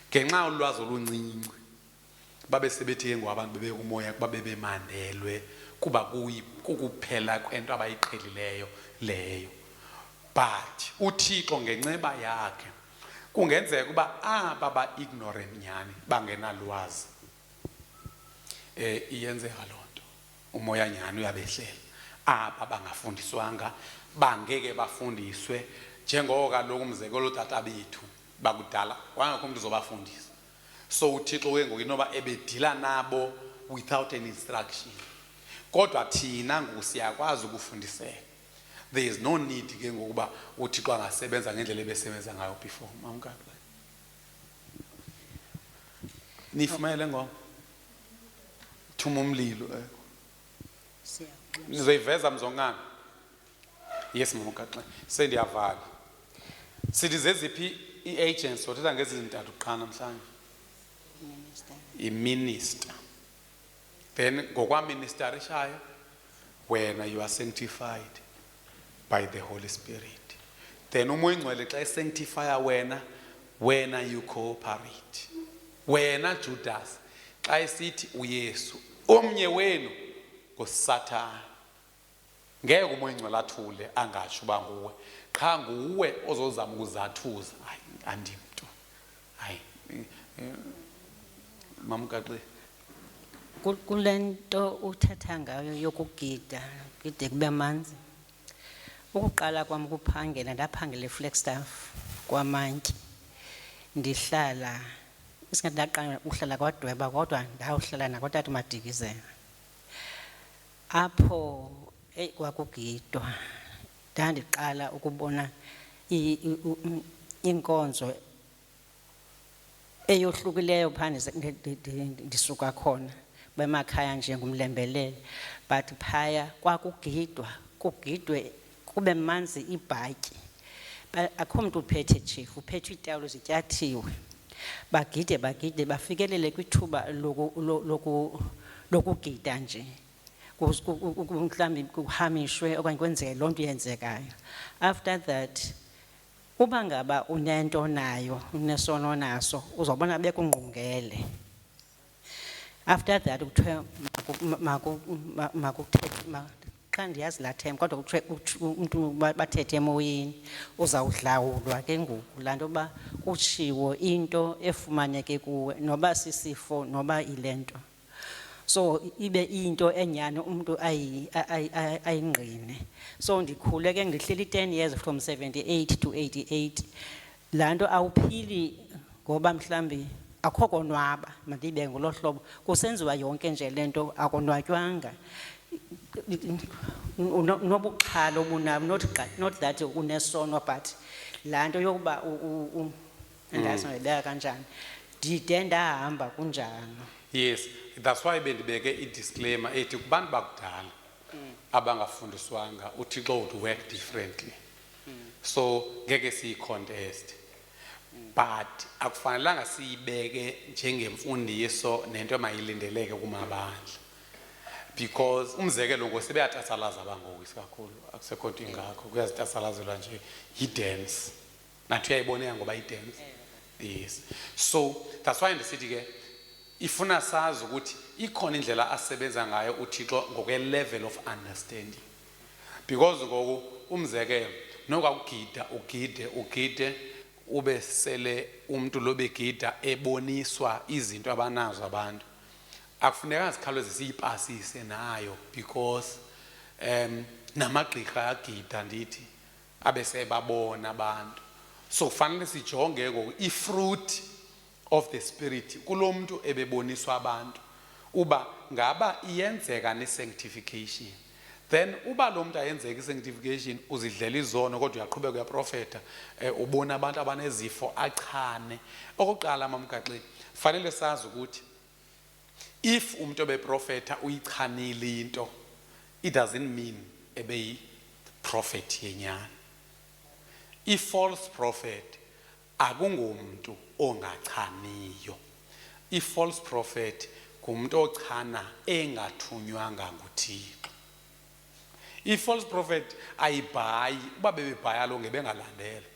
ngenxa yolwazi oluncinci babe sebethi ke ngoabantu bebe kumoya kuba bebemandelwe kuba kukuphela kwento abayiqhelileyo leyo. But uThixo ngenceba yakhe kungenzeka kuba aba ba-ignorant nyani bangenalwazi iyenzeka loo nto, umoya nyani uyabehlela. Aba bangafundiswanga bangeke bafundiswe, njengoko kaloku umzekelo ootata bethu bakudala wangakho umntu uzobafundisa. So uThixo ke ngoku inoba ebedila nabo without an instruction, kodwa thina ngoku siyakwazi ukufundiseka. There is no need ke ngokuba uThixo angasebenza ngendlela ebesebenza ngayo before. Mamkani nifumele ngoma thuma umlilo nizoyiveza mzongana. Yes mamkaxa sendiyavala. Sithi zeziphi i-agents othetha ngezi zintathu qha namhlanje? I-minister, Then ngokwaministerishayo wena you are sanctified by the Holy Spirit. Then umoya ingcwele xa sanctify wena you cooperate. Wena Judas xa esithi uYesu omnye wenu nguSathane. Ngeke umoya ingcwele athule angatsho uba nguwe. Qha nguwe ozozama ukuzathuza. Hayi andimntu. Hayi mamkaxe kulento uthetha ngayo yokugida gide kube manzi. Ukuqala kwam ukuphangela ndaphangela eFlagstaff kwaMantyi. Ndihlala isingathi ndaqala uhlala kwaDweba kodwa ndawuhlala nakwatata Madikizela. Apho kwakugidwa ndandiqala ukubona inkonzo eyohlukileyo phandle ndisuka khona bemakhaya nje ngumlembelele, but phaya kwakugidwa kugidwe kube manzi ibhatyi. Akho mntu uphethe chief, uphethe itawulo zityathiwe. Bagide bafikelele kwithuba lokugida nje. Mhlawumbi kuhamishwe okanye kwenzeke loo nto yenzekayo. After that uba ngaba unento nayo unesono naso uzobona bekungqungele. After that kuthiwe makuthethe xa ndiyazi laa term kodwa kuthiwe umntu bathethe emoyeni uzawudlawulwa ke ngoku laa nto uba kutshiwo into efumaneke kuwe noba sisifo noba ile nto. So ibe into enyani umuntu ayingqine. So ndikhule ke ndihleli 10 years from 78 to 88. Laa nto awuphili ngoba mhlambi akho konwaba mandibe ngolo hlobo kusenziwa yonke nje le nto akonwatywanga. Nobuxhalo obunabo not that unesono but laa nto yokuba andazi noyibeka kanjani ndide ndahamba kunjalo. Yes, that's why bendibeke i-disclaimer ethi kubantu bakudala abangafundiswanga uThixo would work differently. So ngeke siyi-contest. But akufanelanga siyibeke njengemfundiso nento emayilindeleke kumabandla. Because umzekelo ngosebeyatasalaza abangoku isikakhulu akusekho nto ingakho kuyazitasalazelwa nje yi-dance. Nathi uyayiboneka ngoba yi-dance. Yes. So that's why ndisithi ke ifuna sazi ukuthi ikhona indlela asebenza ngayo uThixo ngokwe-level of understanding. Because ngoku umzekelo nokugida ugide ube sele umuntu lobegida eboniswa izinto abanazo abantu. Akufuneka sikhawuleze siyipasise nayo because namagqirha agida ndithi abese babona abantu. So kufanele sijonge ngoku i-fruit of the spirit kulomuntu ebeboniswa abantu uba ngaba iyenzeka ne-sanctification. Then uba lo muntu ayenzeka i-sanctification uzidlela izono kodwa uyaqhubeka uyaprofeta ubona abantu abanezifo achane. Okokuqala mamgaxi fanele sazi ukuthi if umuntu obeprofeta uyichanile into it doesn't mean ebeyi prophet yenyani. I-false prophet akungumuntu ongachaniyo. I-false prophet ngumuntu ochana engathunywanga nguThixo. I-false prophet ayibhayi uba bebebhaya lo ngebengalandela.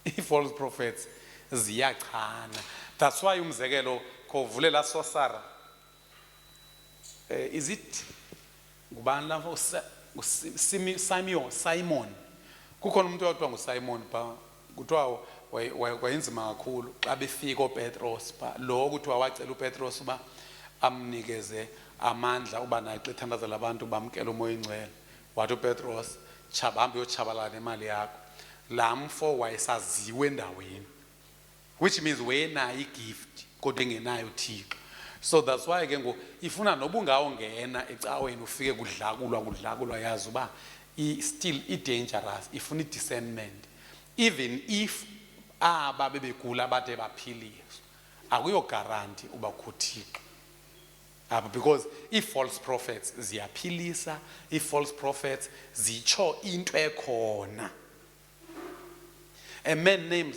I-false prophets ziyachana. That's why umzekelo kovulela Sosara is it ngubani lapho Simon kukhona umuntu othiwa nguSimon pha kuthiwa wayenzima kakhulu xa befika uPetros pha lo kuthiwa wacela uPetros uba amnikeze amandla uba naye xa ethandazela abantu bamkela umoya ingcwele. Wathi uPetros hamba uyotshabalala nemali yakho. Laa mfo wayesaziwe endaweni, which means wenayo igift kodwa engenayo uThixo. So that's why ke ngoku ifuna noba ungawongena ecaweni ufike kudlakulwa yazi uba still i-dangerous, ifuna i-discernment. Even if aba bebegula bade baphiliswa akuyo guarantee uba kuThixo. Because i-false prophets ziyaphilisa, i-false prophets zitsho into ekhona. A man named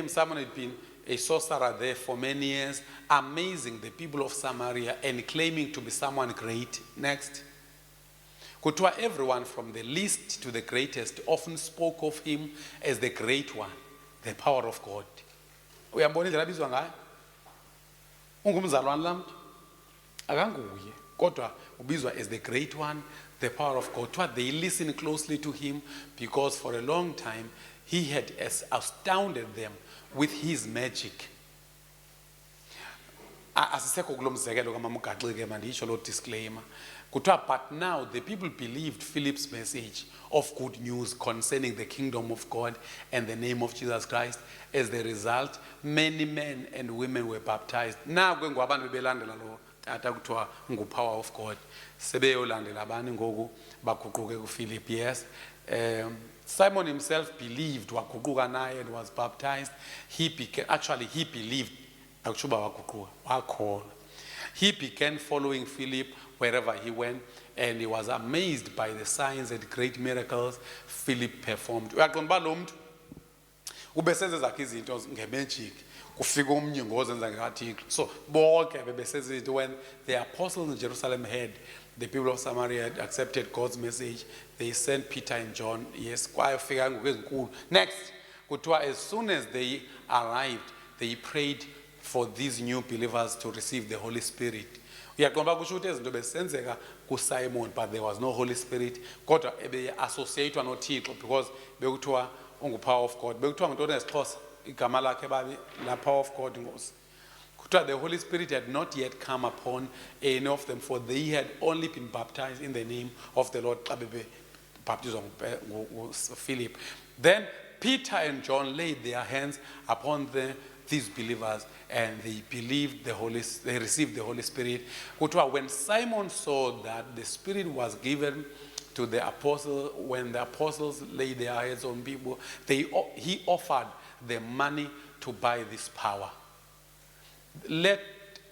Simon had been a sorcerer there for many years, amazing the people of Samaria and claiming to be someone great. Next. Kuthiwa everyone from the least to the greatest often spoke of him as the great one, the power of God. Uyambona indlela abizwa ngayo? Ungumzalwane lamntu akanguye kodwa ubizwa as the great one, the power of God. Kuthiwa they listened closely to him because for a long time he had astounded them with his magic. Asisekho kulo mzekelo kaMamugaqike mandisho lo disclaimer. Kuthiwa but now the people believed Philip's message of good news concerning the kingdom of God and the name of Jesus Christ. As the result, many men and women were baptized. Now kwengu abantu bebelandela lo tata kuthiwa ngupower of God. Sebeyolandela abani ngoku baguquke kuPhilip. Yes. Simon himself believed waguquka naye and was baptized. He believed akutshuba waguquka wakholwa. He began following Philip wherever he went, and he was amazed by the signs and great miracles Philip performed. Uyaqonda uba lo mntu ubesenza zakhe izinto ngemagic kufika omnye ngozenza ngekaThixo. So bonke bebesenza izinto. When the apostles in Jerusalem heard the people of Samaria had accepted God's message, they sent Peter and John. Yes, kwayofika ngokuzinkulu. Next, kuthiwa as soon as they arrived, they prayed for these new believers to receive the Holy Spirit. Uyaqonda kusho ukuthi izinto besenzeka kuSimon, but there was no Holy Spirit. Kodwa ebe-associatewa noThixo because bekuthiwa ungupower of God. Bekuthiwa ngintoni ngesixhosa igama lakhe babi la power of God ngosi. Kuthiwa the Holy Spirit had not yet come upon any of them, for they had only been baptized in the name of the Lord xa bebebhaptizwa nguPhilip. Then Peter and John laid their hands upon these believers and they received the Holy Spirit. Kuthiwa when Simon saw that the Spirit was given to the apostles, when the apostles laid their hands on people, he offered them money to buy this power. Let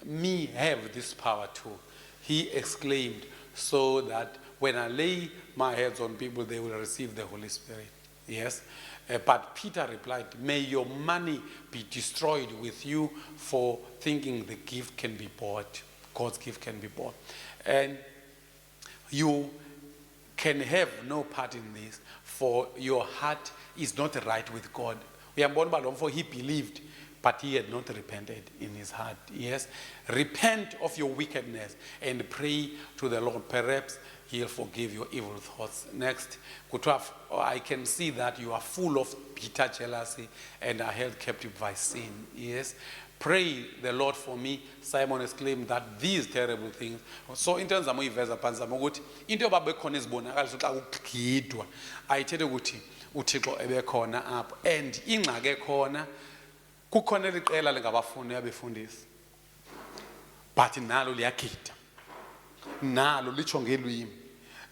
me have this power too, he exclaimed, so that when I lay my hands on people, they will receive the Holy Spirit. Yes. But Peter replied, may your money be destroyed with you for thinking the gift can be bought. God's gift can be bought. And you can have no part in this, for your heart is not right with God. For he believed, but he had not repented in his heart. Yes. Repent of your wickedness and pray to the Lord. Perhaps he'll forgive your evil thoughts. Next, I can see that you are full of bitter jealousy and are held captive by sin. Yes. Pray the Lord for me. Simon exclaimed that these terrible things. So in terms of iveza phansi ukuthi into babekhona izibonakaliso xa kugidwa ayithethe ukuthi uThixo ebekhona apho, and ingxaki ekhona kukhona liqela lengabafuni abefundisi but nalo liyagida, nalo litsho ngelwimi,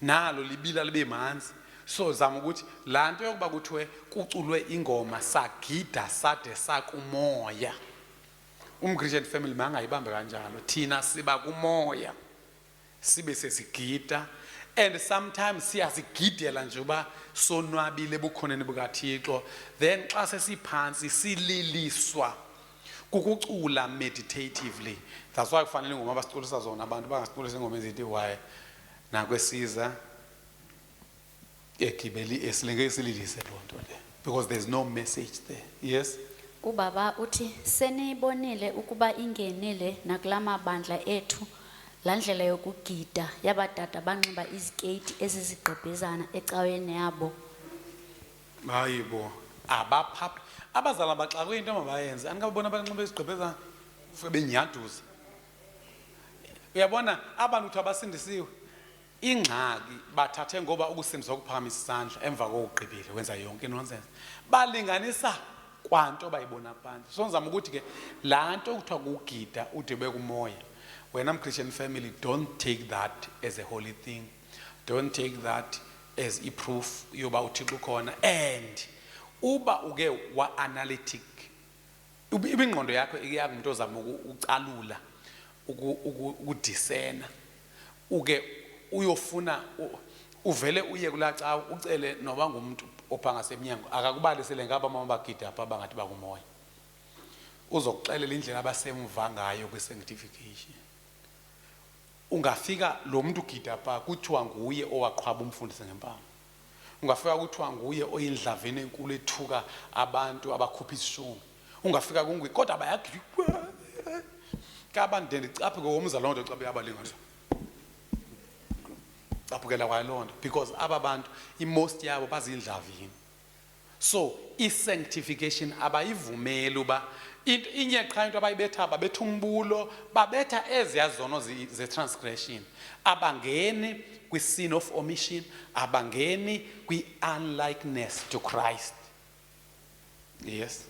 nalo libila libe manzi. So zama ukuthi laa nto yokuba kuthiwe kuculwe ingoma sagida sade sakumoya, Christian family mangayibambe kanjalo. Thina siba kumoya sibe sesigida, and sometimes siyazigidela nje uba sonwabile ebukhoneni bukaThixo, then xa sesiphansi sililiswa kukucula meditatively. That's why kufanele ingoma abasiculisa zona abantu bangasiculisa ingoma ezithi why nakwesiza egibeli esilenge esililise loo nto le, because there's no message there. Yes. Ubaba uthi senibonile ukuba ingenile nakulama bandla ethu la ndlela yokugida yabadada banxiba iziketi ezizigqebhezana ecaweni yabo. Hayibo abaphaphi abazala baxakwe into mabayenze anikabona abanxiba izigqebhezana benyaduza. Uyabona abantu uthi abasindisiwe ingxaki bathathe ngoba ukusindiswa kuphakamisa isandla emva kokugqibile wenza yonke nonsense balinganisa kwanto bayibona phansi. So ngizama ukuthi ke laa nto kuthiwa kugida ude bekumoya, wena Christian family, don't take that as a holy thing, don't take that as a proof yoba uThixo ukhona. And uba uke wa-analytic ibingqondo yakho iyakumuntu ozama ucalula ukudisena uke uyofuna uvele uye kula cawa ucele noba ngumuntu opha ngasemnyango akakubalisele ngaba mama bagida apha bangathi bakumoya. uzokuxelela indlela abasemva ngayo kwi-sanctification. Ungafika lo muntu ugida pha kuthiwa nguye owaqhwaba umfundisi ngempama. Ungafika kuthiwa nguye oyindlaveni enkulu ethuka abantu abakhupha isishungu. Ungafika kunguye kodwa bayagida kabantu ndicaphuke ngomza lonto cabe abalinganiswa. Caphukela kwalonto because aba bantu most yabo bazindlavini. So i-sanctification abayivumeli uba inye qha into abayibetha babetha umbulo babetha eziyazono ze-transgression abangeni kwi-sin of omission abangeni kwi-unlikeness to Christ. Yes.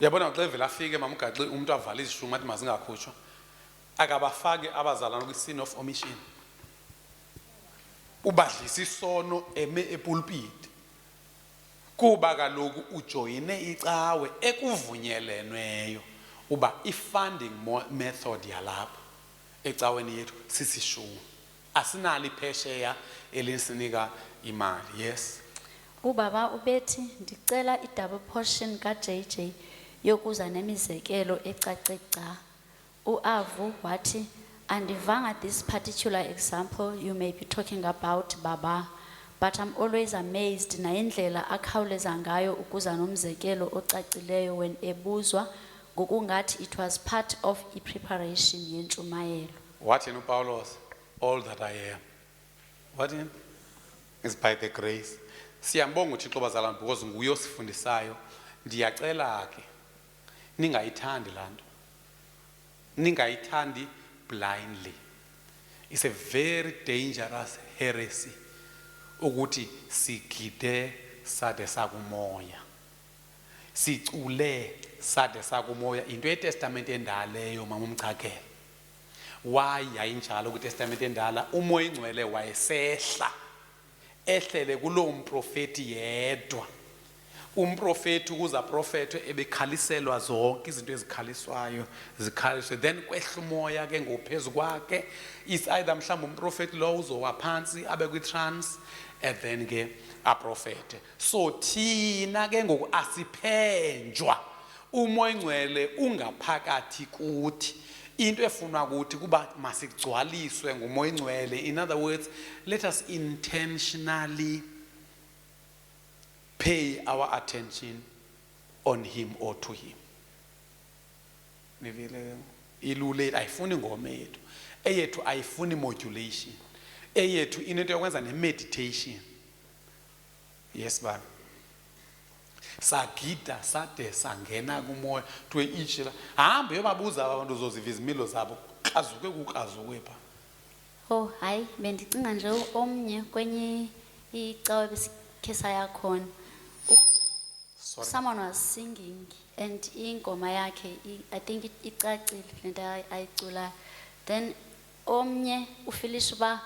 Uyabona xa evela afike mamgaxi umuntu avala izishungu athi mazingakhutshwa akabafake abazalwana kwi-sin of omission. Ubadlisa isono eme epulpit kuba kaloku ujoyine icawe ekuvunyelenweyo uba i-funding method yalapha ecaweni yethu sisishungu asinalo iphesheya elisinika imali. Yes. Ubaba ubethi ndicela i-double portion ka-JJ yokuza nemizekelo ecace gca. Uavu wathi andivanga this particular example you may be talking about baba, but I'm always amazed na indlela akhawuleza ngayo ukuza nomzekelo ocacileyo when ebuzwa ngokungathi it was part of i-preparation yentshumayelo. What in Paulos? All that I am. What in? Is by the grace. Siyambonga uThixo bazalwane because nguye osifundisayo. Ndiyacela ke ningayithandi lanto. Ningayithandi blindly. It's a very dangerous heresy. Ukuthi sigide sade sakumoya. Sicule sade sakumoya into yeTestament endaleyo mama umchakela. Why yayinjalo kwiTestament endala umoya ingcwele wayesehla ehlele kulo mprofeti yedwa. Umprofeti ukuza prophetwe ebekhaliselwa zonke izinto ezikhaliswayo zikhaliswe then kwehla umoya ke ngophezulu kwakhe is either mhlawumbe umprofeti lo uzowa phansi abe kwi-trance and then ke aprofete. So thina ke ngoku asiphenjwa umoya ingcwele ungaphakathi kuthi into efunwa ukuthi kuba masigcwaliswe ngumoya ingcwele. In other words, let us intentionally pay our attention on him or to him. Nivile ilule ayifuni ngome yethu eyethu ayifuni modulation eyethu into yokwenza ne-meditation. Yes baba sagida sade sangena kumoya to ichila hambe yobabuza abantu uzoziva izimilo zabo kazuke kukazuke pha. Oh hayi bendicinga nje omnye kwenye icawe besikhe saya khona. Someone was singing and ingoma yakhe I think icacile lento ayicula. Then omnye ufilisha ba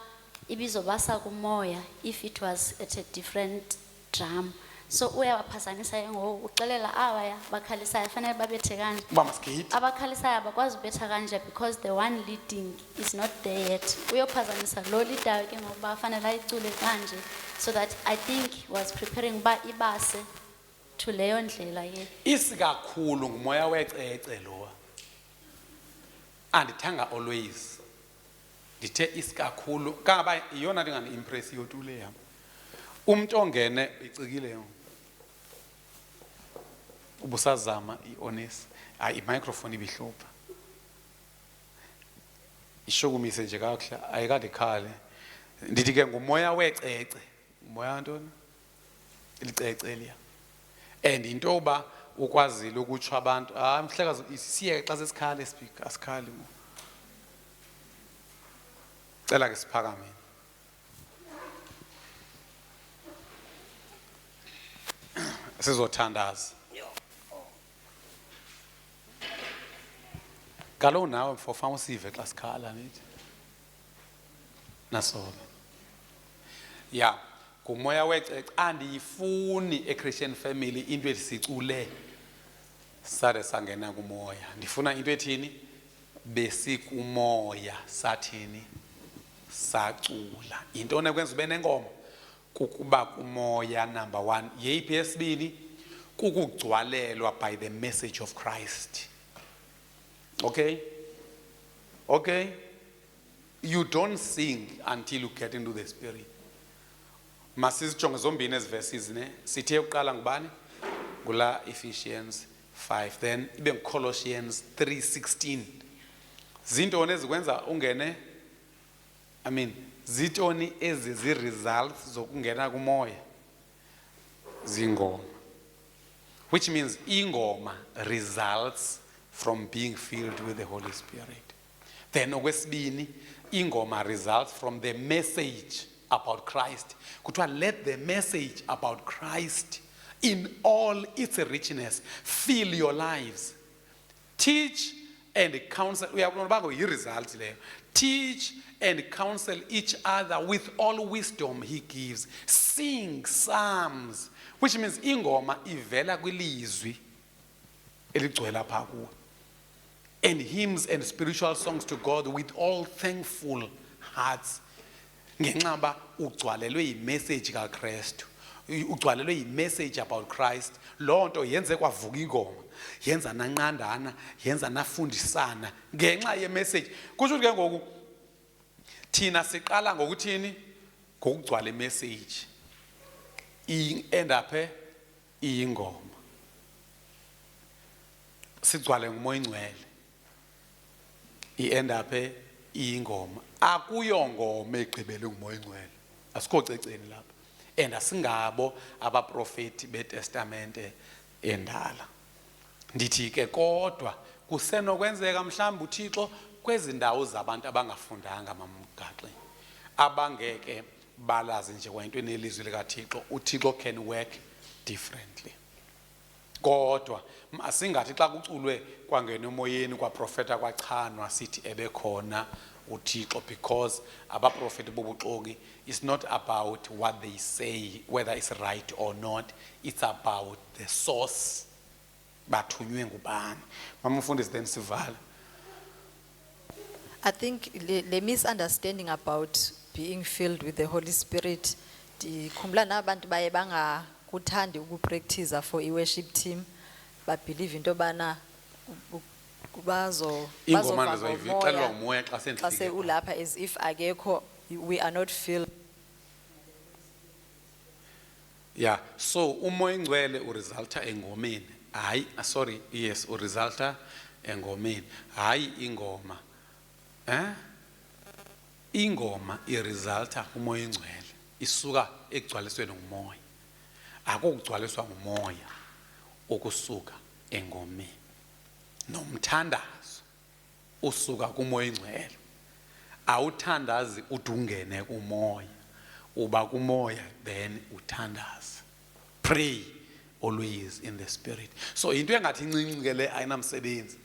ibizobasa kumoya if it was at a different drum. So uyabaphazamisa ngokuxelela abaya bakhalisayo fanele babethe kanje. Uba masigide. Abakhalisayo abakwazi ubetha kanje because the one leading is not there yet. Uyophazamisa lo leader ke ngoba fanele ayicule kanje so that I think was preparing ba ibase to leyo ndlela ye. Isikakhulu ngumoya wecece lowa. Andithanga always. Ndithe isikakhulu kangaba iyona ndingani impress yotule yami. Umuntu ongene icikile ubusazama i-honest hayi i-microphone ibihlupha ishukumise nje kakuhle ayikade khale ndithi ke ngumoya wecece umoya ntoni ilicece eliya and into yoba ukwazile ukutsho abantu mhlekazi siye xa sesikhale speak asikhali cela ke siphakame. Sizothandaza kaloku nawe mfofana usive xa sikhala nithi nasobe ya ngumoya wecece andiyifuni e-Christian family into esicule sade sangena kumoya. Ndifuna into ethini besikumoya sathini sacula. Intoni ekwenza ube nengoma kukuba kumoya number 1 yeyiphi yesibili kukugcwalelwa by the message of Christ. Okay? Okay? You don't sing until you get into the Spirit. Masizijonge zombini ezi verses ne. Sithe uqala ngubani? Ngula Ephesians 5, then ibe Colossians 3:16. Zintoni ezikwenza ungene? Zitoni ezi results zokungena kumoya? Zingoma. Which means ingoma results from being filled with the Holy Spirit. Then okwesibini, ingoma results from the message about Christ. Kuthiwa let the message about Christ in all its richness fill your lives. Teach and counsel. Result leyo. Teach and counsel each other with all wisdom he gives. Sing psalms, which means ingoma ivela kwilizwi eligcwele apha kuwe. And hymns and spiritual songs to God with all thankful hearts. Ngenxa ba ugcwalelwe imessage kaKristu, ugcwalelwe imessage about Christ, loo nto yenze kwavuka ingoma, yenza nanqandana, yenza nafundisana ngenxa yemessage. Kusho ukuthi ke ngoku thina siqala ngokuthini? Ngokugcwala imessage. End up iyingoma. Sigcwale ngumoya ingcwele. I-end up iyingoma. Akuyo ngoma egqibele ngumoya ingcwele. Asikho ceceni lapha. And asingabo abaprofeti beTestamente endala. Ndithi ke kodwa kusenokwenzeka mhlawumbe uThixo kwezindawo zabantu abangafundanga mamgaxe, abangeke balazi nje kwento enelizwi likaThixo, uThixo can work differently. Kodwa asingathi xa kuculwe kwangena emoyeni kwaprofeta kwachanwa sithi ebekhona uThixo, because abaprofeti bobuxoki, it's not about what they say whether it's right or not, it's about the source. Bathunywe ngubani? Mamufundisi then sivala. I think the misunderstanding about being filled with the Holy Spirit, dikhumbula nabantu baye bangakuthandi ukupractice for i-worship team, but believe into bana ingoma lezoyivixelwa ngumoya xa sendifike ulapha, as if akekho, we are not filled. Yeah, so umoya ingcwele uresulta engomeni. Uresulta engomeni. Hayi ingoma. Ingoma iresulta umoya ingcwele. Isuka ekugcwalisweni ngumoya. Akukugcwaliswa ngumoya ukusuka engomeni. Nomthandazo usuka kumoya ingcwele. Awuthandazi udungene kumoya. Uba kumoya then uthandaza. Pray always in the Spirit. So into engathi incinci ke le ayinamsebenzi.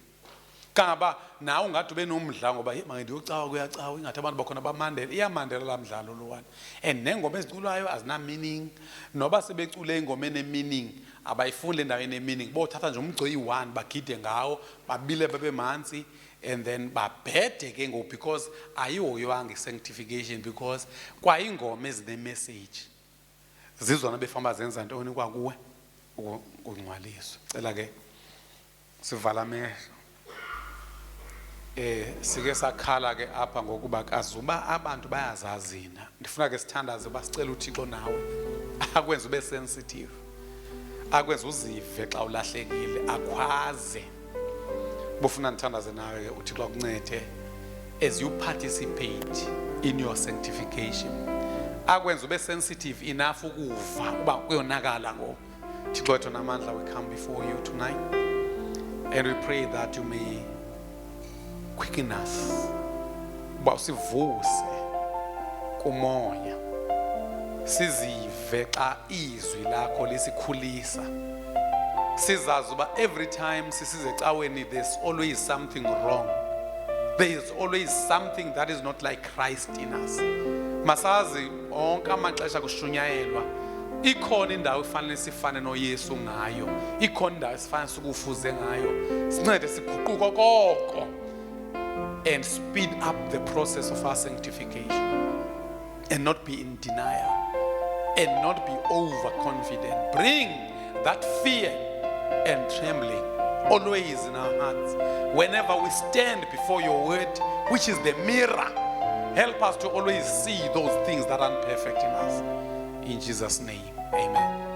Kangaba nawe ungathi ube nomdla ngoba mangidiyocawa kuyacawa ingathi abantu bakhona bamandela, iyamandela la mdlalo lowani. And nengoma eziculwayo azina meaning, noba sebecule ingoma ene-meaning abayifuni endaweni ene-meaning, bothatha nje umgco yi-1 bagide ngawo, babile babe manzi, and then babhede ke ngoku, because ayihoywanga i-sanctification, because kwa ingoma ezine-message zizona befamba zenza ntoni kwakuwe ukungcwaliswa. Cela ke sivala amehlo. Sike sakhala ke apha ngokuba kazuba abantu bayazazina. Ndifuna ke sithandaze basicela uThixo nawe akwenza ube sensitive, akwenza uzive xa ulahlekile, akhwaze. Bufuna ndithandaze nawe ke uThixo akuncede as you participate in your sanctification, akwenza ube sensitive enough ukuva uba kuyonakala ngoku. Thixo wethu namandla, we come before you tonight and we pray that you may quicken us, uba usivuse kumoya, sizive xa izwi lakho lisikhulisa, sizazi uba every time sisize caweni there's always something wrong, there is always something that is not like Christ in us. Masazi onke amaxesha kushunyayelwa, ikhona indawo efanele sifane noYesu ngayo, ikhona indawo esifanele sikufuze ngayo. Sincede siguquko koko and speed up the process of our sanctification, and not be in denial and not be overconfident. Bring that fear and trembling always in our hearts. Whenever we stand before your word, which is the mirror, help us to always see those things that aren't perfect in us. In Jesus' name, amen.